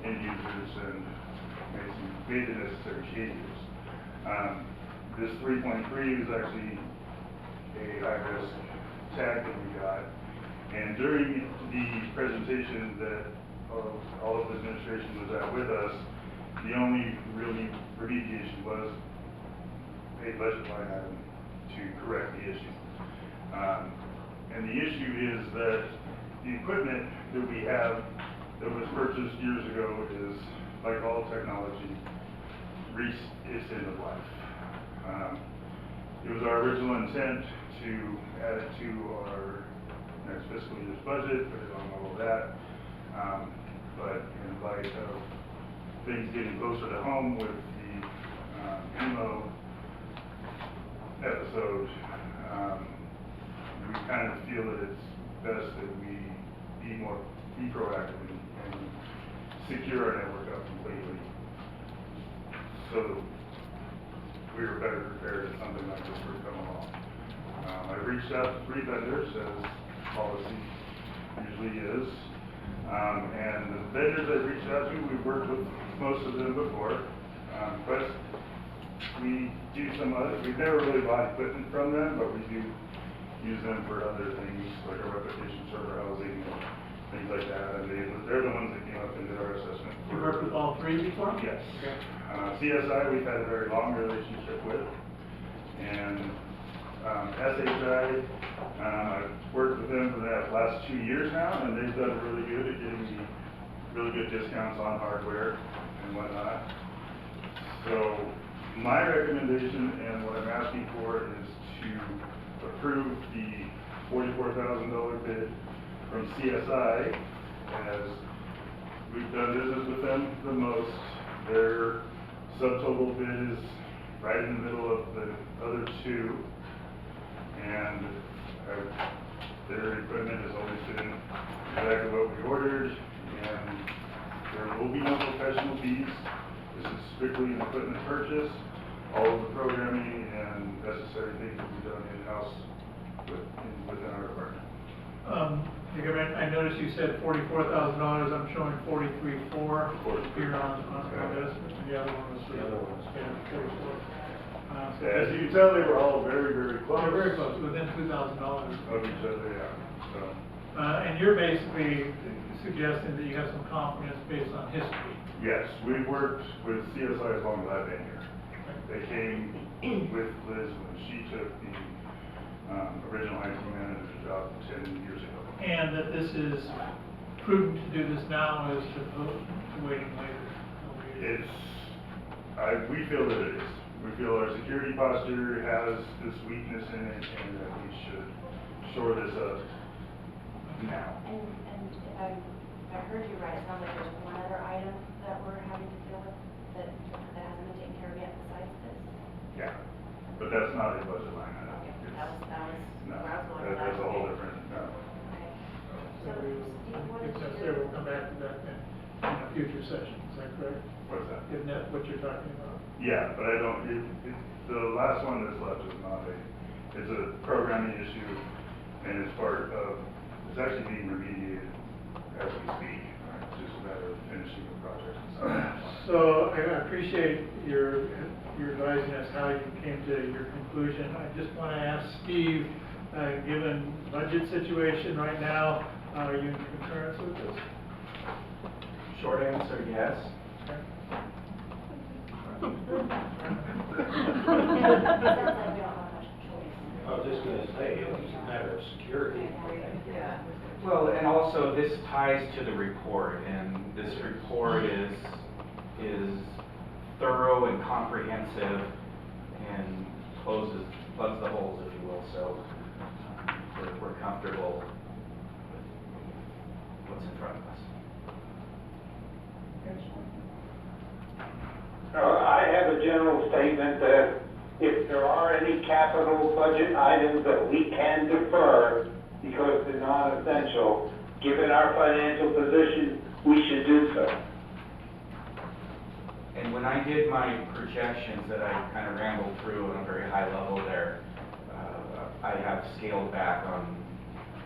end users, and made the necessary changes. This 3.3 is actually a high-risk tag that we got. And during the presentation that all of the administration was at with us, the only really remediation was a budget line item to correct the issue. And the issue is that the equipment that we have that was purchased years ago is, like all technology, reached its end of life. It was our original intent to add it to our next fiscal year's budget, put it on all of that. But in light of things getting closer to home with the chemo episode, we kind of feel that it's best that we be proactive and secure our network up completely. So we were better prepared if something like this were to come along. I reached out to 3 vendors, as policy usually is, And the vendors I've reached out to, we've worked with most of them before. Quest, we do some other, we've never really bought equipment from them, but we do use them for other things, like a replication server housing, things like that. And they're the ones that came up and did our assessment. You worked with all three before? Yes. Okay. CSI, we've had a very long relationship with. And SHI, I've worked with them for the last 2 years now, and they've done really good at getting me really good discounts on hardware and whatnot. So my recommendation and what I'm asking for is to approve the $44,000 bid from CSI, as we've done business with them the most. Their subtotal bid is right in the middle of the other two, and their equipment has always been exactly what we ordered, and there will be no professional fees. This is strictly an equipment purchase. All of the programming and necessary things will be done in-house within our department. I noticed you said $44,000, I'm showing $43,400 here on this, and the other one was, The other one's 44. So As you can tell, they were all very, very close. they're very close, within $2,000. Of each other, yeah, so. And you're basically suggesting that you have some confidence based on history. Yes, we've worked with CSI as long as I've been here. They came with Liz when she took the original IT manager's job 10 years ago. And that this is prudent to do this now as opposed to waiting later. We feel that it is. We feel our security posture has this weakness in it, and that we should shore this up now. And if I heard you right, it sounds like there's one other item that we're having to deal with that hasn't been taken care of yet besides this? Yeah, but that's not a budget line item. Okay, It's- that was No, where I was going with that. that's a whole different, no. Okay. So we will, Steve, what if did you necessary, do? we'll come back to that in a future session, is that correct? What's that? Isn't that what you're talking about? Yeah, but I don't, the last one that's left is not it's a programming issue, and it's part of, it's actually being remediated as we speak. It's just a matter of finishing the project. So I appreciate your advising us how you came to your conclusion. I just want to ask Steve, given budget situation right now, are you in concurrence with this? Short answer, yes. Okay. Sounds like we don't have much choice. I was just gonna say, it's a matter of security. Yeah. Well, and also this ties to the report, and this report is thorough and comprehensive and plugs the holes, if you will, so we're comfortable with what's in front of us. I have a general statement that if there are any capital budget items that we can defer because they're non-essential, given our financial position, we should do so. And when I did my projections that I kind of rambled through on a very high level there, I have scaled back on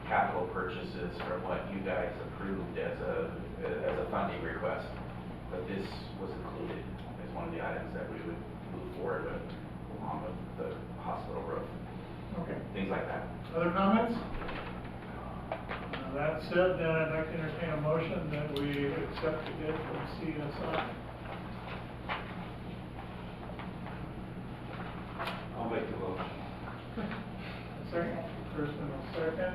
capital purchases from what you guys approved as a funding request. But this was included as one of the items that we would move forward with, along with the hospital roof, Okay. things like that. Other comments? That said, then I'd like to entertain a motion that we accept the bid from CSI. I'll make the motion. Second, Kirsten will second.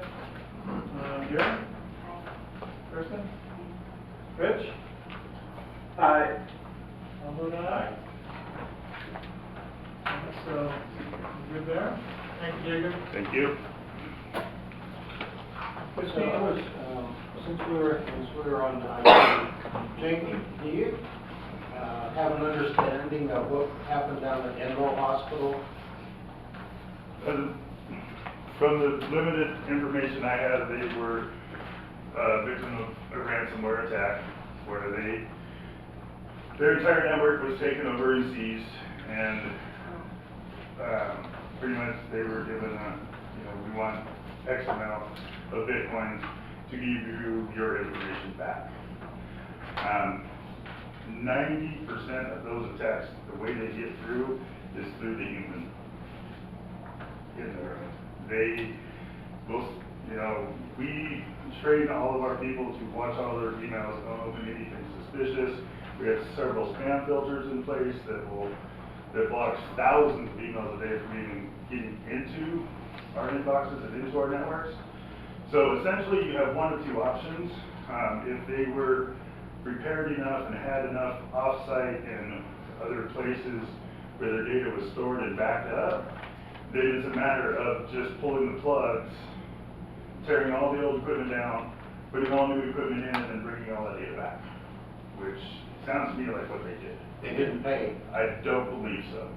Jerry? Kirsten? Rich? Aye. I'll vote aye. So, good there? Thank you, Jacob. Thank you. Christine? Since we were on IT, Jamie, do you have an understanding of what happened down at Enro Hospital? From the limited information I had, they were a victim of a ransomware attack where their entire network was taken over and seized, and pretty much they were given we want X amount of Bitcoins to give you your information back. 90% of those attacks, the way they get through is through the human in there. They will, we train all of our people to watch all their emails, don't open anything suspicious. We have several spam filters in place that blocks thousands of emails a day from even getting into our inboxes and into our networks. So essentially you have one of two options. If they were prepared enough and had enough offsite and other places where their data was stored and backed up, then it's a matter of just pulling the plugs, tearing all the old equipment down, putting all new equipment in, and then bringing all that data back, which sounds to me like what they did. They didn't pay. I don't believe so.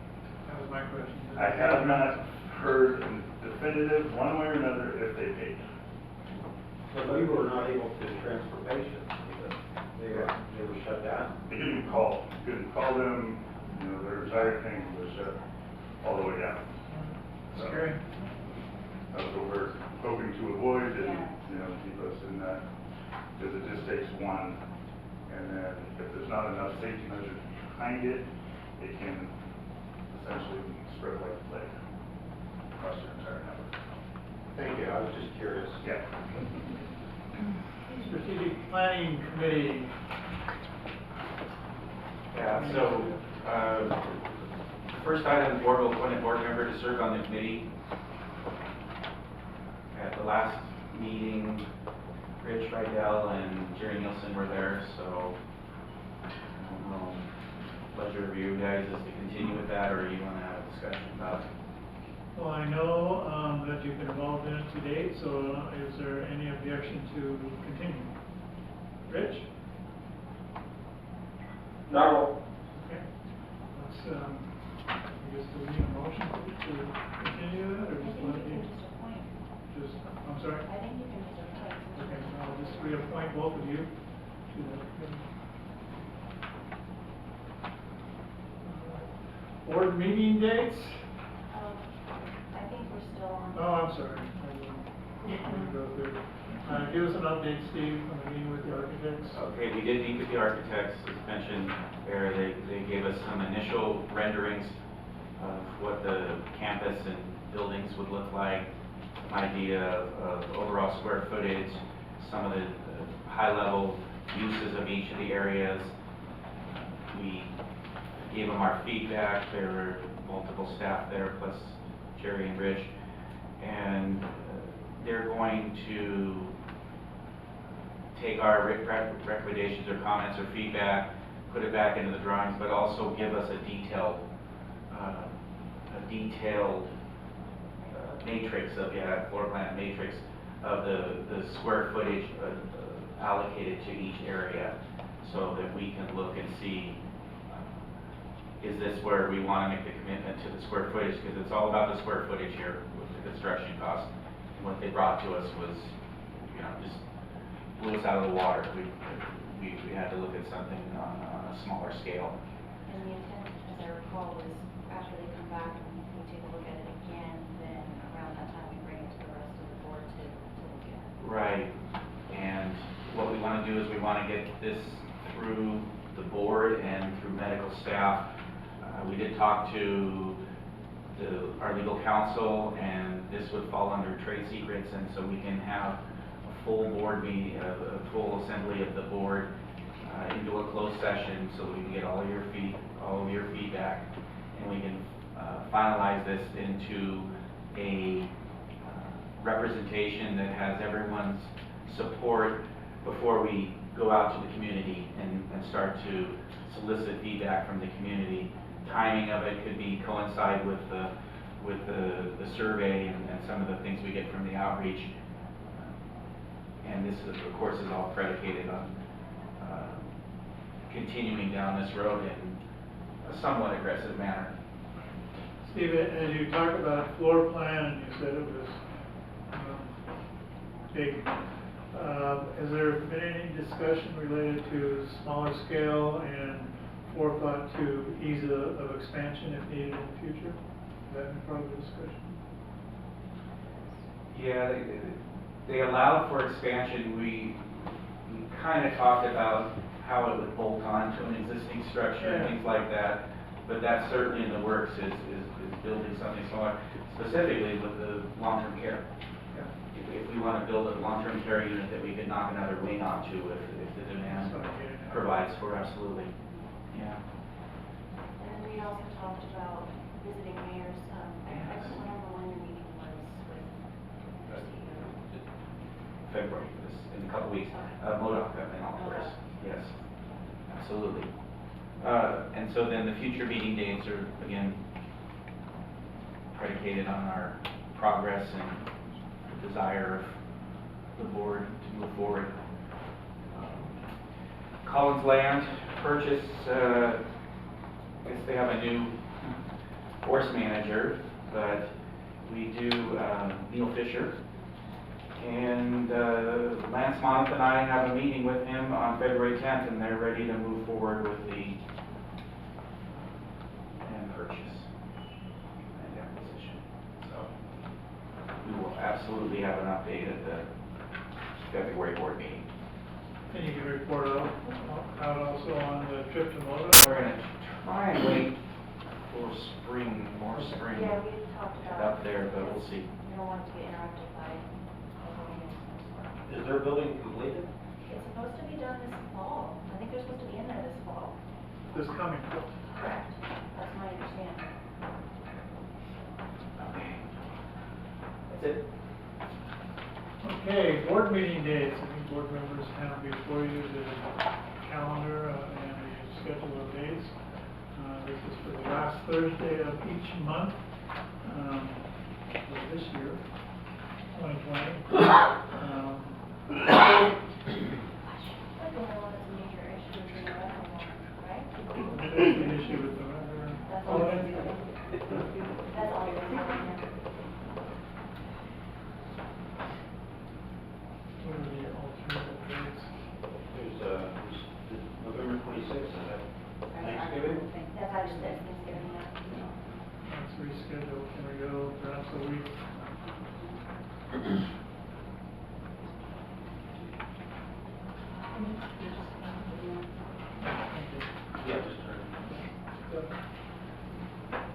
That was my question. I have not heard definitive, one way or another, if they paid. But we were not able to transfer patients because they were shut down. They couldn't call. You couldn't call them, their entire thing was shut all the way down. So, Scary. that's what we're hoping to avoid and, keep us in that, because it just takes one. And then if there's not enough safety measures behind it, it can essentially spread like plague across your entire network. Thank you, I was just curious. Yeah. Strategic Planning Committee. Yeah, so, first item, the board will appoint a board member to serve on the committee. At the last meeting, Rich Rydell and Jerry Nielsen were there, so I don't know, pleasure of you guys is to continue with that, or you want to have a discussion about it? Well, I know that you've been involved in it to date, so is there any objection to continue? Rich? No. Okay. Let's, I guess, do we need a motion to continue that, or just let it be? Just, I'm sorry? I think you can just appoint. Okay, I'll just reappoint both of you to that committee. Board meeting dates? I think we're still on. Oh, I'm sorry. I will go through. Give us an update, Steve, on the meeting with the architects. Okay, we did meet with the architects, as mentioned there, they gave us some initial renderings of what the campus and buildings would look like, some idea of overall square footage, some of the high-level uses of each of the areas. We gave them our feedback, there were multiple staff there, plus Jerry and Rich, and they're going to take our recommendations or comments or feedback, put it back into the drawings, but also give us a detailed matrix of, floor plan matrix of the square footage allocated to each area, so that we can look and see, is this where we want to make the commitment to the square footage? Because it's all about the square footage here with the construction cost. And what they brought to us was, just blew us out of the water. We had to look at something on a smaller scale. And the intent, as I recall, was after they come back and we take a look at it again, then around that time we bring it to the rest of the board to look at. Right. And what we want to do is we want to get this through the board and through medical staff. We did talk to our legal counsel, and this would fall under trade secrets, and so we can have a full board meeting, a full assembly of the board into a closed session, so that we can get all of your feedback, and we can finalize this into a representation that has everyone's support before we go out to the community and start to solicit feedback from the community. Timing of it could coincide with the survey and some of the things we get from the outreach. And this, of course, is all predicated on continuing down this road in a somewhat aggressive manner. Steve, as you talk about floor plan, and you said it was big, has there been any discussion related to smaller scale and forethought to ease of expansion if needed in the future? Has that been part of the discussion? Yeah, they allowed for expansion. We kind of talked about how it would bolt on to an existing structure and things like that. But that's certainly in the works, is building something smaller, specifically with the long-term care. If we want to build a long-term care unit that we could knock another wing onto if the demand provides for, absolutely. Yeah. And we also talked about visiting mayors. I just remember when your meeting was with your CEO. February, in a couple weeks. MODOC coming on for us. Yes, absolutely. And so then the future meeting dates are, again, predicated on our progress and the desire of the board to move forward. Collins Land purchase, I guess they have a new force manager, but we do Neil Fisher. And Lance Month and I have a meeting with him on February 10th, and they're ready to move forward with the land purchase and acquisition. So we will absolutely have an update at the February board meeting. And you can report out also on the trip to Moda. We're going to try and wait for spring, more spring Yeah, we had talked about. up there, but we'll see. We don't want it to get interrupted by. Is their building completed? It's supposed to be done this fall. I think they're supposed to be in there this fall. This coming fall. Correct. That's my understanding. Okay. That's it. Okay, board meeting dates. I think board members have before you the calendar and the schedule of dates. This is for the last Thursday of each month for this year, 2020. I don't know what's a major issue with the medical one, right? There's the issue with the weather. That's all it is. That's all it is. What are the alternative dates? There's November 26th, is that Thanksgiving? That's how I just said Thanksgiving, yeah. Let's reschedule. Can we go perhaps a week? Yeah, just turn.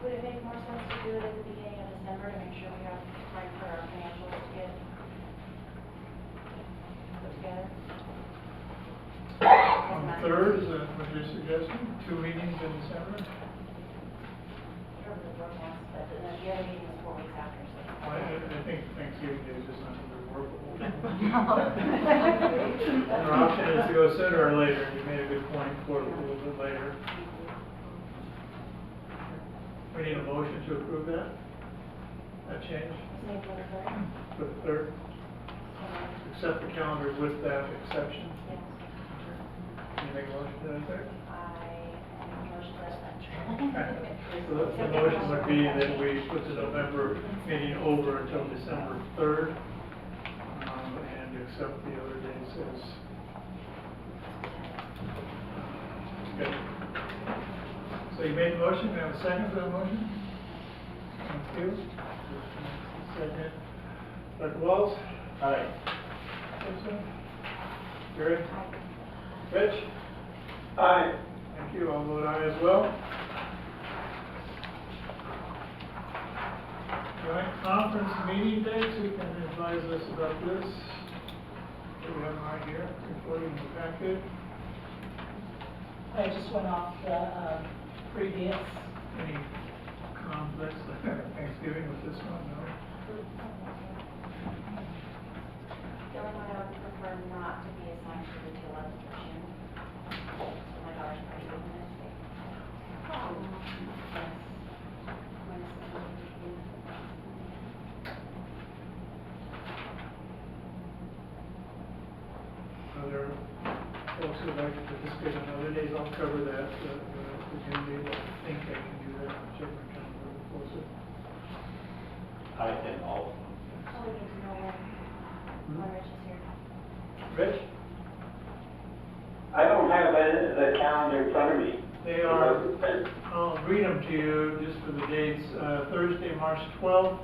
Would it make more sense to do it at the beginning of December to make sure we have time for our financials to get put together? On the 3rd, is that what you're suggesting? 2 meetings in December? Sure, the board wants, but the other meeting is 4 weeks after, so. I think Thanksgiving Day is just not going to be workable. Our option is to go sooner or later. You made a good point for it a little bit later. We need a motion to approve that? That change? Same for the third? For the 3rd? Accept the calendar with that exception? Yes. Can you make a motion to that effect? I make a motion to that. So the motion would be that we put the November meeting over until December 3rd, and accept the other dates as scheduled. So you made the motion, we have a second for the motion? Thank you. Second. Dr. Walls? Aye. Simpson? Gary? Rich? Aye. Thank you, I'll vote aye as well. Joint conference meeting dates, who can advise us about this? We have them right here, before you in the packet. I just went off the previous. Any conflicts like Thanksgiving with this one, no? The only one I would prefer not to be assigned to the 11th of June. So my daughter's pretty good in it. Yes. Other folks who would like to participate on other days, I'll cover that, the June date, I think I can do that, I'll check my calendar a little closer. I attend all of them. So we need to know when Rich is here. Rich? I don't have the calendar in front of me. They are, I'll read them to you just for the dates. Thursday, March 12th,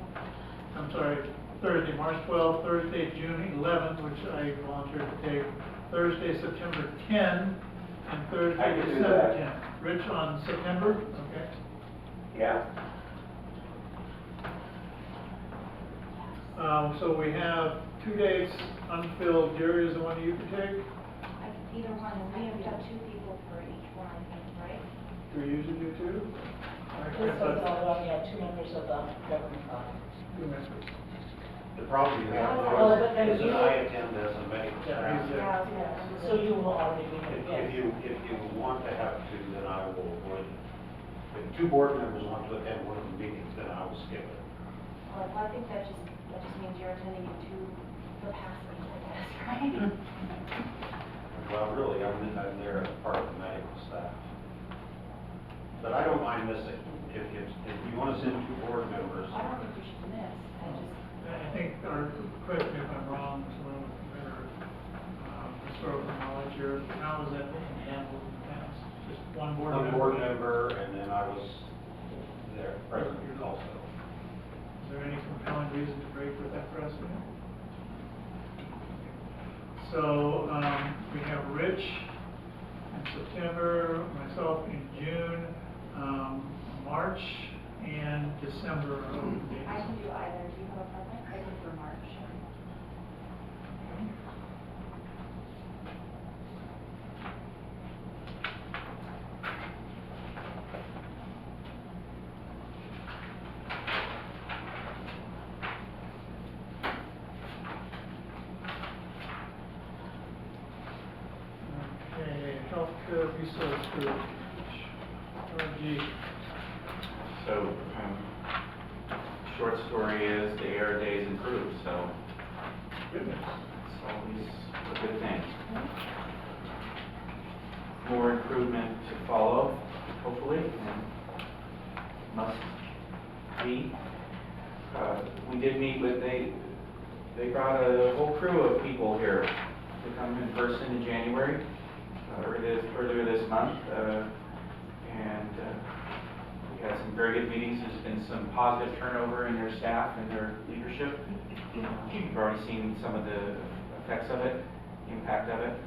I'm sorry, Thursday, March 12th, Thursday, June 11th, which I volunteered to take, Thursday, September 10, and I Thursday, can do December that. 10. Rich on September, okay? Yeah. So we have 2 dates unfilled. Jerry is the one you can take. Either one, we have got 2 people for each one, I think, right? Do we usually do 2? This was all, we have 2 members of the governing body. 2 members. The problem you have Oh, but then is that you- I attend as a medical Yeah, staff. he's there. Yeah, so you will already be If there. if you want to have to, then I will avoid it. If 2 board members want to attend one of the meetings, then I will skip it. Well, I think that just means you're attending in 2 capacities, I guess, right? Well, really, I'm there as part of the medical staff. But I don't mind missing. If you want to send 2 board members, I don't think you should miss, I think, or correct me if I'm wrong, someone with better historical knowledge here, how has that been handled in the past? Just one board a member? board member, and then I was there present also. Is there any compelling reason to break with that precedent? So, we have Rich in September, myself in June, March, and December of dates. I can do either. Do you have a preference? I prefer March. Okay, healthcare resource group, RG. So, short story is the air days improved, so Goodness. it's always a good thing. More improvement to follow, hopefully, and must be. We did meet with, they brought a whole crew of people here to come in person in January, earlier this month, and we had some very good meetings. There's been some positive turnover in their staff and their leadership. You've already seen some of the effects of it, the impact of it.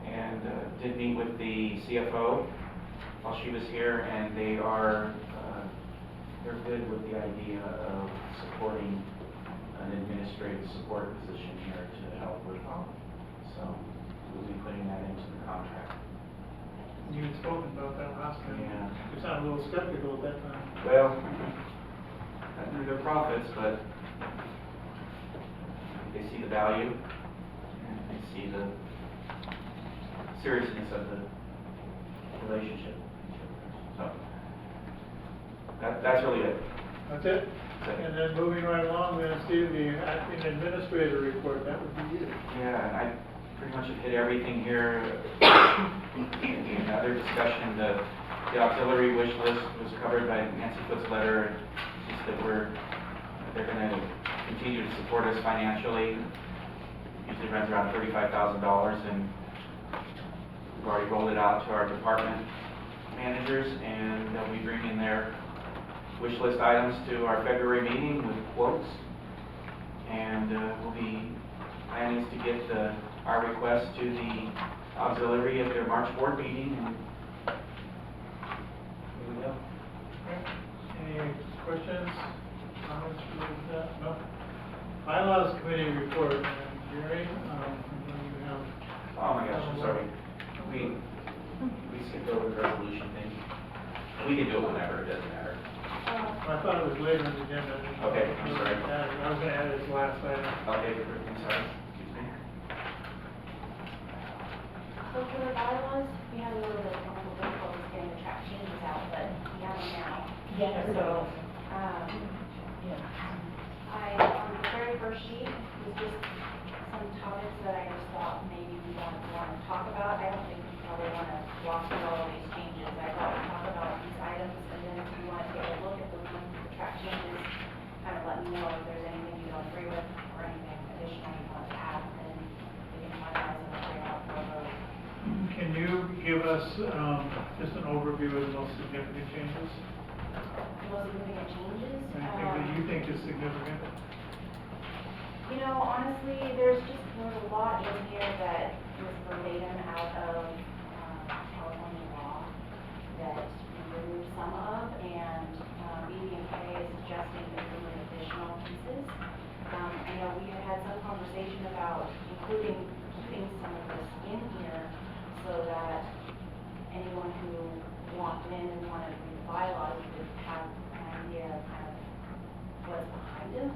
And did meet with the CFO while she was here, and they're good with the idea of supporting an administrative support position here to help with, so we'll be putting that into the contract. You had spoken about that last time. Yeah. You sounded a little skeptical at that time. Well, they're their profits, but they see the value, and they see the seriousness of the relationship. So, that's really it. That's it? That's it. And then moving right along, then Steve, the acting administrator report, that would be you. Yeah, and I pretty much have hit everything here. In another discussion, the auxiliary wish list was covered by Nancy Foot's letter. Just that they're gonna continue to support us financially. Usually runs around $35,000, and we've already rolled it out to our department managers, and they'll be bringing their wish list items to our February meeting with quotes. And we'll be planning to get our request to the auxiliary at their March board meeting, and here we go. Any questions, comments related to that? No? Bylaws committee report, Jerry, when you have. Oh my gosh, I'm sorry. We skipped over the resolution thing. We can do it whenever, it doesn't matter. I thought it was later in the agenda. Okay, I'm sorry. I was gonna add it as last item. Okay, I'm sorry. Excuse me. So for the bylaws, we had a little bit of trouble with getting the track changes out, but we have them now. Yeah, so, on the very first sheet was just some topics that I just thought maybe we don't want to talk about. I don't think we probably want to walk through all of these changes. I thought we'd talk about these items, and then if you want to take a look at the ones with the track changes, kind of let me know if there's anything you don't agree with or anything additional you want to add, and we can finalize and bring it out for a vote. Can you give us, just an overview of the most significant changes? The most significant changes? Anything that you think is significant? You know, honestly, there's a lot in here that was verbatim out of California law that we removed some of, and BB&K is suggesting that we remove additional pieces. I know we had some conversation about keeping some of this in here so that anyone who walked in and wanted to read the bylaws would have an idea of kind of what's behind them.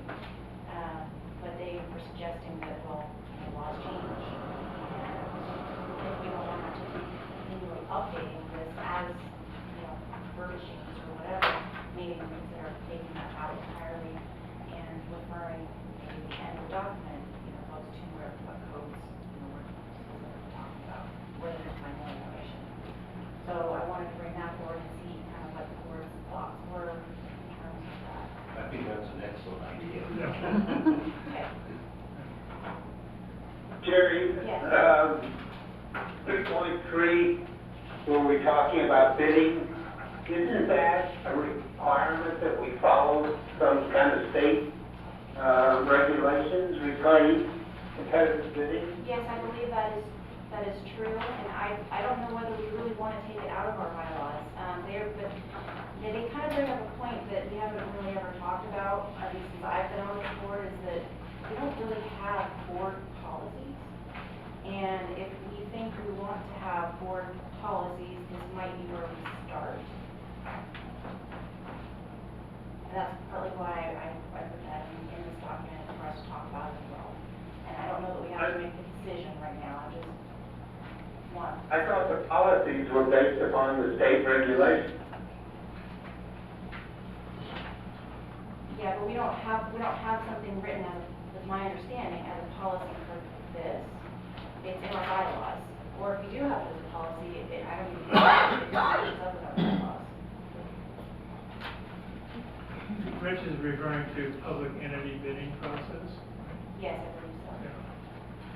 But they were suggesting that, well, laws change. And if we don't want to be continually updating this as, furnishings or whatever, maybe we consider taking that out entirely and referring maybe the end of the document, goes to where, what codes, we're specifically talking about, whether there's my more information. So I wanted to bring that forward and see kind of what the board's thoughts were in terms of that. I think that's an excellent idea. Okay. Jerry, Yes. 3.3, where we're talking about bidding, isn't that a requirement that we follow some kind of state regulations regarding competitive bidding? Yes, I believe that is true, and I don't know whether we really want to take it out of our bylaws. But they kind of bring up a point that we haven't really ever talked about, at least since I've been on this board, is that we don't really have board policies. And if we think we want to have board policies, this might be where we start. And that's partly why I put that in this document for us to talk about as well. And I don't know that we have to make a decision right now, I just want. I thought the policies were based upon the state regulations. Yeah, but we don't have something written as my understanding, as a policy for this. It's in our bylaws. Or if we do have it as a policy, I don't even know if it's up in our bylaws. Rich is referring to public entity bidding process. Yes, I believe so.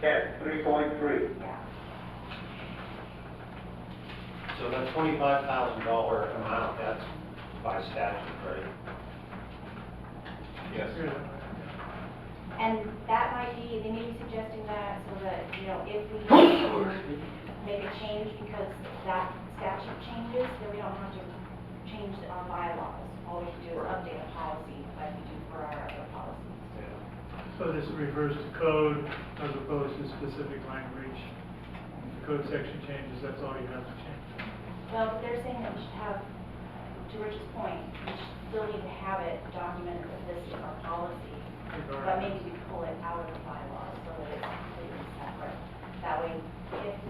Yeah. Yes, 3.3. Yeah. So that $25,000 amount, that's by statute, right? Yes. And that might be, they may be suggesting that so that, if we make a change because that statute changes, then we don't have to change our bylaws. All we have to do is update a policy like we do for our other policies. So this refers to code as opposed to specific language. If the code section changes, that's all you have to change. Well, but they're saying that we should have, to Rich's point, we still need to have it documented that this is our policy. But maybe we pull it out of the bylaws so that it's completely separate. That way,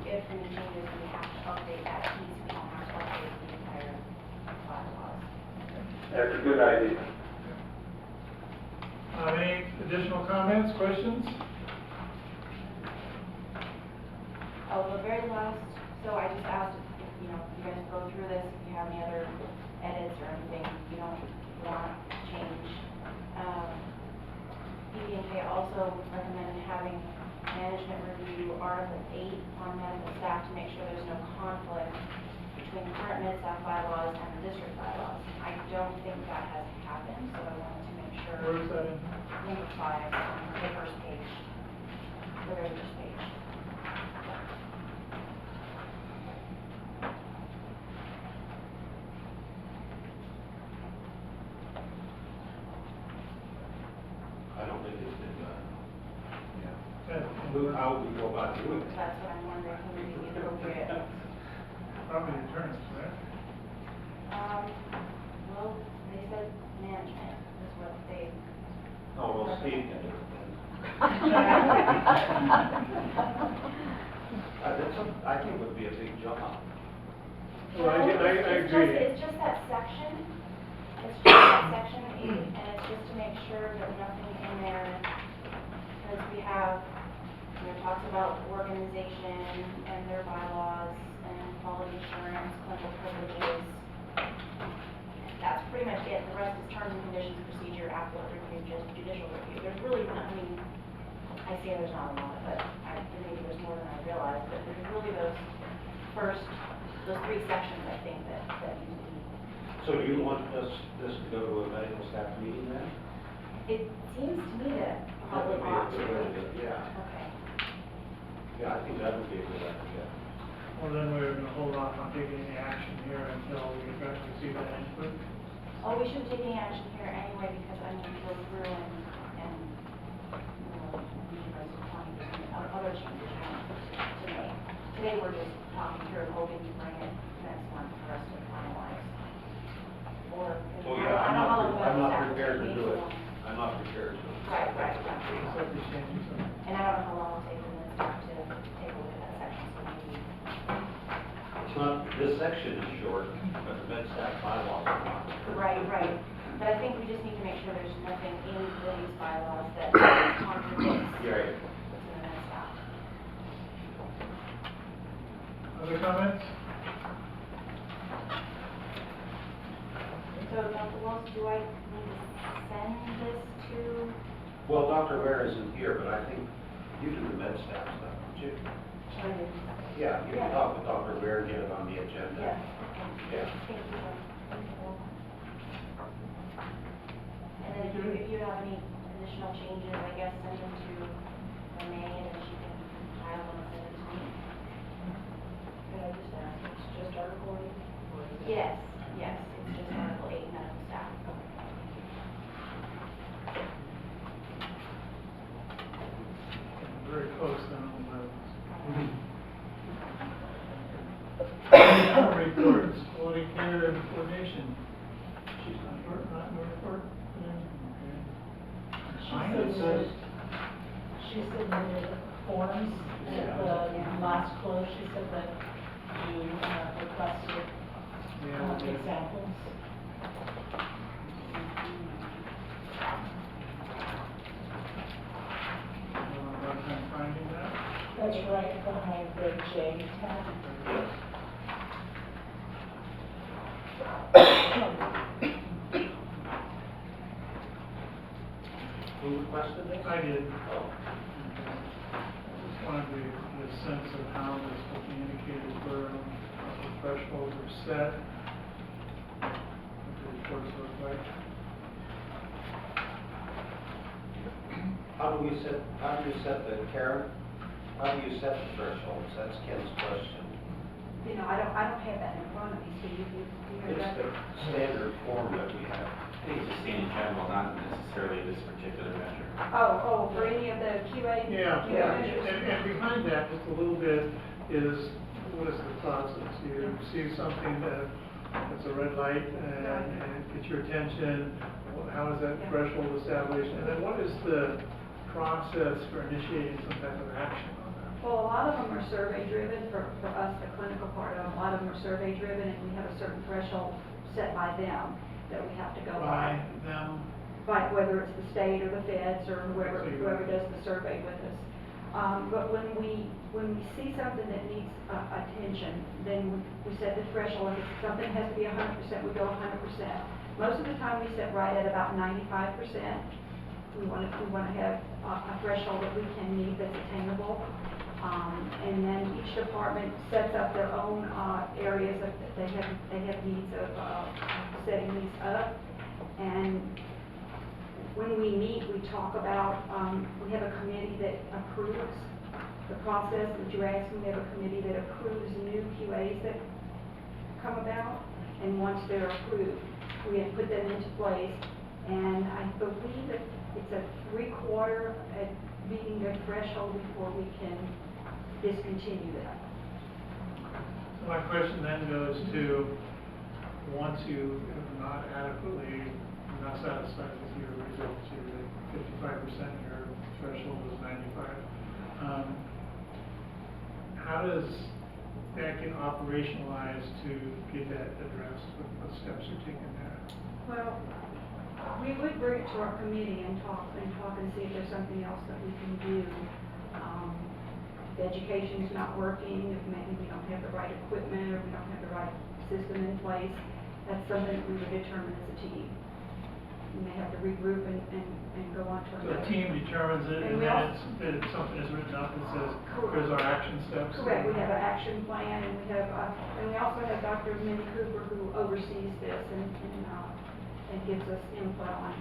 if any changes, we have to update that piece, we don't have to update the entire bylaws. That's a good idea. Any additional comments, questions? Oh, the very last, so I just asked if, you guys go through this, if you have any other edits or anything you don't want to change. BB&K also recommended having management review Article 8 on medical staff to make sure there's no conflict between the current med-staff bylaws and the district bylaws. I don't think that has happened, so I wanted to make sure. Where is that in? Number 5, on the first page, the very first page. I don't think it's been done. Yeah. How would we go about doing it? That's what I'm wondering, who would be the appropriate. Probably the attorneys, right? Well, they said management is what they. Oh, well, Steve can do it then. I think it would be a big job. Well, I agree. It's just that section, it's just that section 8, and it's just to make sure that nothing in there, because we have, talks about organization and their bylaws and quality assurance, clinical privileges. That's pretty much it. The rest is terms and conditions, procedure, appellate review, just judicial review. There's really not, I say there's not a lot, but maybe there's more than I realized, but there's really those 3 sections, I think, that need to be. So you want this to go to a medical staff meeting then? It seems to me that probably That would be a ought good to. idea, yeah. Okay. Yeah, I think that would be a good idea. Well, then we're gonna hold off on taking any action here until we get back to see that input. Oh, we shouldn't take any action here anyway, because I'm gonna go through and, you guys are planning other changes you want to make. Today, we're just talking through and hoping to bring it next month for us to finalize. Or, Oh, I yeah, don't know how long I'm not staff prepared to takes do it. long. I'm not prepared to. Right, right. Except for changing some. And I don't know how long it'll take the staff to take a look at that section, so maybe. It's not, this section is short, but the med staff bylaws are not. Right, right. But I think we just need to make sure there's nothing in these bylaws that contradicts You're right. what's in the med staff. Other comments? So, Dr. Walsh, do I need to send this to? Well, Dr. Ware isn't here, but I think you do the med staff stuff, don't you? Yeah, you can talk with Dr. Ware and get it on the agenda. Yeah. Yeah. Thank you. And then if you have any additional changes, I guess, send them to Renee, and then she can compile them and send it to me. Can I just ask, it's just Article 8? Or is it- Yes, yes, it's just Article 8, medical staff. Very close then on the levels. Reports, quality care and coordination. She's not in the report? Okay. She submitted forms at the last close, she said that you requested Yeah. examples. Hard time finding that? That's right behind the J tab. Who requested this? I did. Oh. I just wanted the sense of how this will be indicated where the thresholds are set. What the reports look like. How do you set the, Karen, how do you set the thresholds? That's Ken's question. You know, I don't have that in front of me, so you It's the standard form that we have. I think it's just seen in general, not necessarily this particular measure. Oh, for any of the QA? Yeah, QA measures? and behind that, just a little bit, is what is the process? You see something that's a red light and it gets your attention, how is that threshold established? And then what is the process for initiating some type of action on that? Well, a lot of them are survey driven for us, the clinical part of them. A lot of them are survey driven, and we have a certain threshold set by them that we have to go by. By them? By whether it's the state or the feds or whoever does the survey with us. But when we see something that needs attention, then we set the threshold. If something has to be 100%, we go 100%. Most of the time, we set right at about 95%. We want to have a threshold that we can meet that's attainable. And then each department sets up their own areas that they have needs of setting these up. And when we meet, we talk about, we have a committee that approves the process that you're asking. We have a committee that approves new QAs that come about. And once they're approved, we have put them into place. And I believe that it's a 3/4 at meeting their threshold before we can discontinue that. So my question then goes to, once you have not adequately, you're not satisfied with your results, you're at 55%, your threshold is 95. How does that get operationalized to get that addressed? What steps are taken there? Well, we would bring it to our committee and talk and see if there's something else that we can do. If education's not working, if maybe we don't have the right equipment, or we don't have the right system in place, that's something that we would determine as a team. We may have to regroup and go on to So another. the team determines it, And and we then also- then something is written up that says, Correct. here's our action steps. Correct, we have an action plan, and we also have Dr. Minnie Cooper who oversees this and gives us input on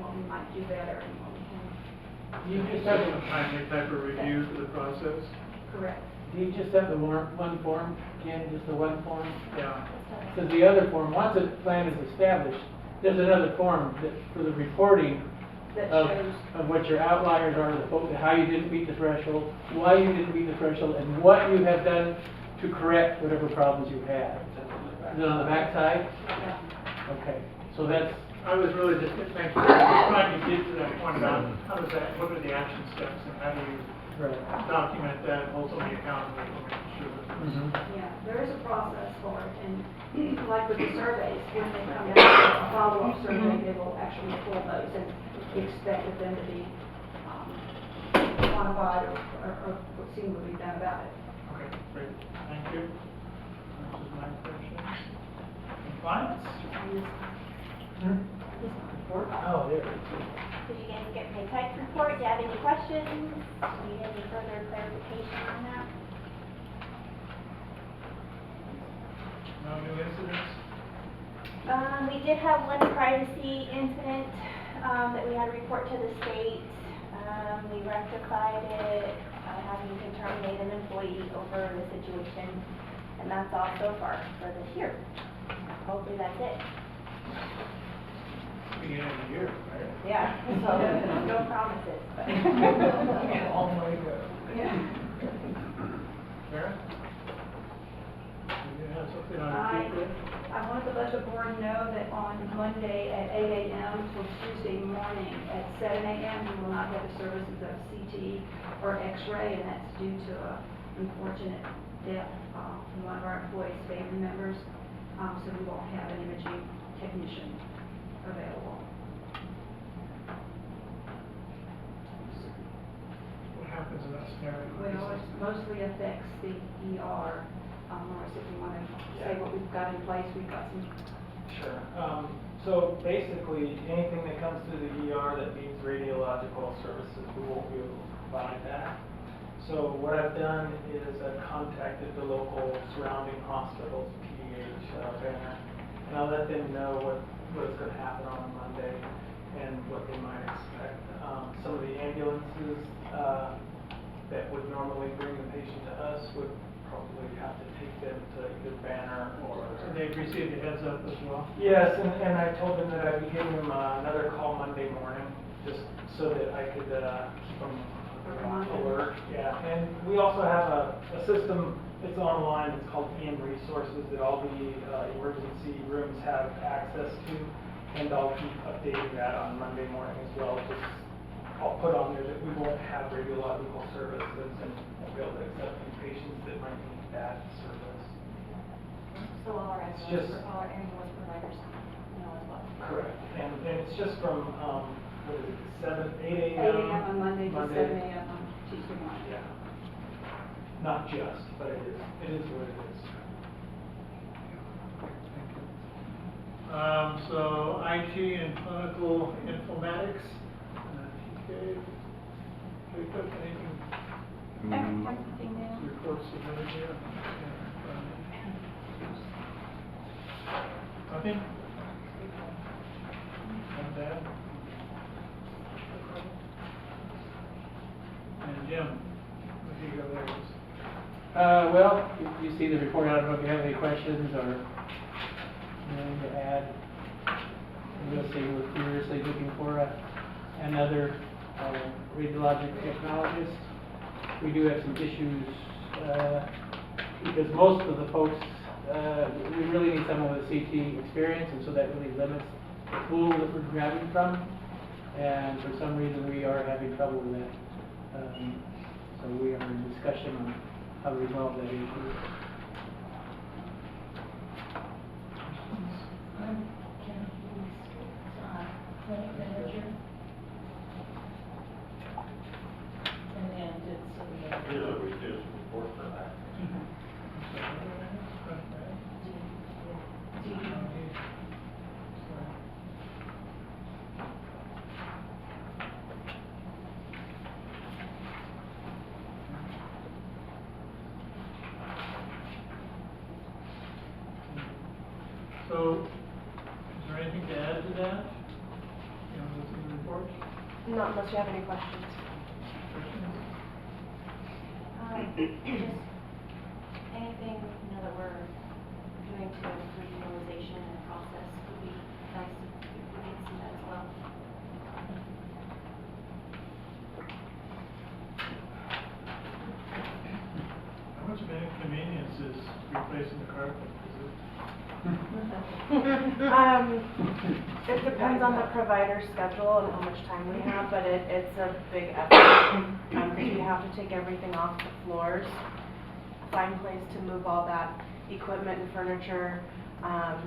what we might do better and what we can You just Such have, a timely type of review for the process. Correct. do you just have the one form, Ken, just the one form? Yeah. Because the other form, once a plan is established, there's another form that, for the reporting That of, shows, of what your outliers are, how you didn't meet the threshold, why you didn't meet the threshold, and what you have done to correct whatever problems you had. Is it on the back side? Okay, so that's, I was really just, thank you, trying to get to that point about how does that, what are the action steps and how do you right. document that, hold somebody accountable for making sure that it's yeah, there is a process for it, and like with the surveys, when they come out, a follow-up survey, they will actually pull those and expect them to be quantified or what seems to be done about it. Okay, great, thank you. This is my questions. Compliance? Oh, there it is. Did you guys get my type report? Do you have any questions? Need any further clarification on that? No new incidents? We did have one privacy incident, that we had to report to the state. We rectified it, having to terminate an employee over the situation. And that's all so far for this year. Hopefully that's it. Beginning of the year, right? Yeah, so no promises, but. Long way to go. Yeah. Karen? Do you have something on I your paper? wanted to let the board know that on Monday at 8 a.m. till Tuesday morning at 7 a.m. we will not have the services of CT or X-ray, and that's due to an unfortunate death from one of our employees' family members. So we won't have an imaging technician available. What happens in that scenario? Well, it mostly affects the ER. Morris, if you want to say what we've got in place, we've got some. Sure. So basically, anything that comes through the ER that needs radiological services, we won't be able to provide that. So what I've done is I've contacted the local surrounding hospitals, PDH, Banner, and I'll let them know what's going to happen on Monday and what they might expect. Some of the ambulances that would normally bring the patient to us would probably have to take them to either Banner or. So they've received a heads up as well? Yes, and I told them that I'd be giving them another call Monday morning, just so that I could keep them alert. Yeah, and we also have a system, it's online, it's called EM Resources, that all the emergency rooms have access to, and I'll keep updating that on Monday morning as well. Just, I'll put on there that we won't have radiological services and won't be able to accept any patients that might need that service. So all our It's just- ambulance providers know as well. Correct, and it's just from, what is it, 8 8 a.m. on Monday to Monday. 7 a.m. on Tuesday morning. Yeah. Not just, but it is what it is. So IT and clinical informatics, TK, Jacob, anything report submitted here? Nothing? Not bad? And Jim, what do you got there? Well, you see the report, I don't know if you have any questions or anything to add. We'll see, we're furiously looking for another radiologic technologist. We do have some issues, because most of the folks, we really need someone with CT experience, and so that really limits the pool that we're grabbing from. And for some reason, we are having trouble with that. So we are in discussion on how to resolve that issue. Clinic manager. And then did some. Here's a reduced report for that. Not unless you have any questions. Just anything, that we're doing to improve utilization and process would be nice if we could see that as well. How much of an inconvenience is replacing the carpet? It depends on the provider's schedule and how much time we have, but it's a big effort. Because we have to take everything off the floors, find place to move all that equipment and furniture,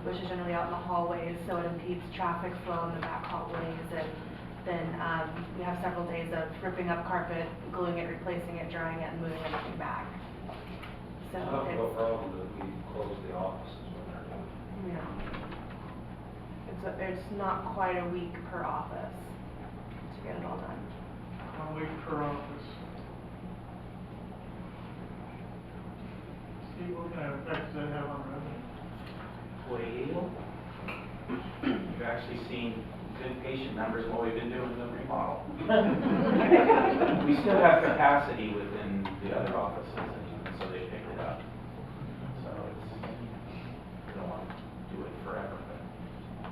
which is generally out in the hallways, so it impedes traffic flow in the back hallways. And then we have several days of ripping up carpet, gluing it, replacing it, drying it, and moving everything back. So Not it's, no problem that we close the offices when they're done. you know, it's not quite a week per office to get it all done. 1 week per office. Steve, what kind of effect does that have on revenue? Well, we've actually seen good patient numbers while we've been doing the remodel. We still have capacity within the other offices, and so they picked it up. So we don't want to do it forever, but.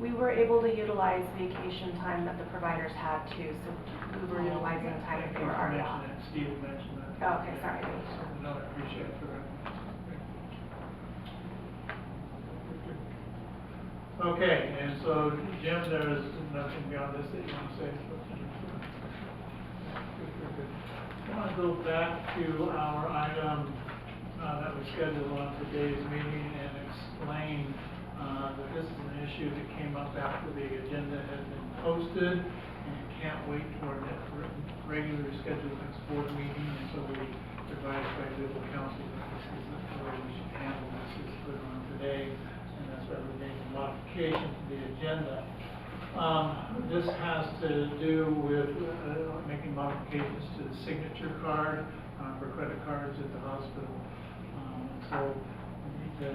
We were able to utilize vacation time that the providers had too, so we were utilizing time that they were already off. Steve had mentioned that. Oh, okay, sorry. No, I appreciate it for that. Okay, and so Jim, there's nothing beyond this that you want to say? I want to go back to our item that we scheduled on today's meeting and explain that this is an issue that came up after the agenda had been posted, and it can't wait for a regularly scheduled next board meeting, and so we advised by legal counsel that this is the way we should handle this, is put it on today, and that's why we made a modification to the agenda. This has to do with making modifications to the signature card for credit cards at the hospital. So we need to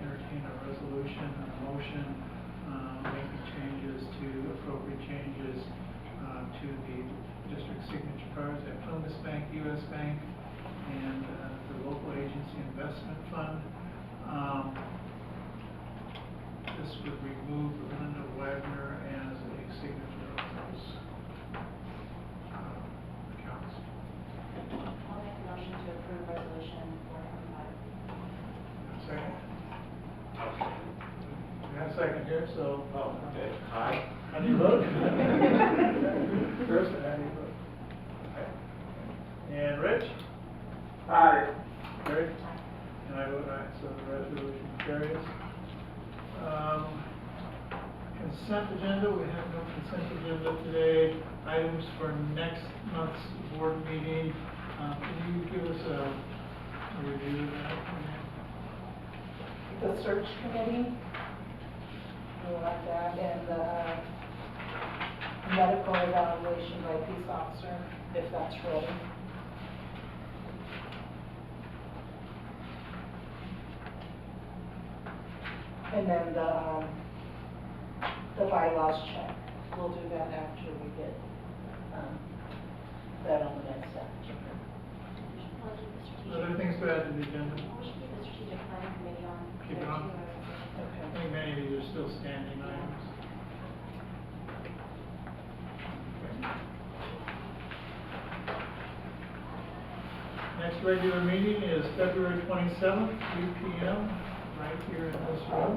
entertain a resolution, a motion, making changes to appropriate changes to the district signature cards at Plymouth Bank, US Bank, and the local agency investment fund. This would remove Linda Wagner as a signature of those accounts. I'll make a motion to approve resolution 425. Second? We have a second here, so. Oh, okay. Aye. How do you vote? First, how do you vote? And Rich? Aye. Gary? And I vote aye, so the resolution carries. Consent agenda, we have no consent agenda today. Items for next month's board meeting. Can you give us a review of that? The search committee, we like that, and the medical evaluation by peace officer, if that's ready. And then the bylaws check, we'll do that after we get, that on the next step. I'll do the strategic. Other things to add to the agenda? We should keep the strategic planning committee on. Keep it on. I think many of these are still standing items. Next regular meeting is February 27th, 3 p.m., right here in this room.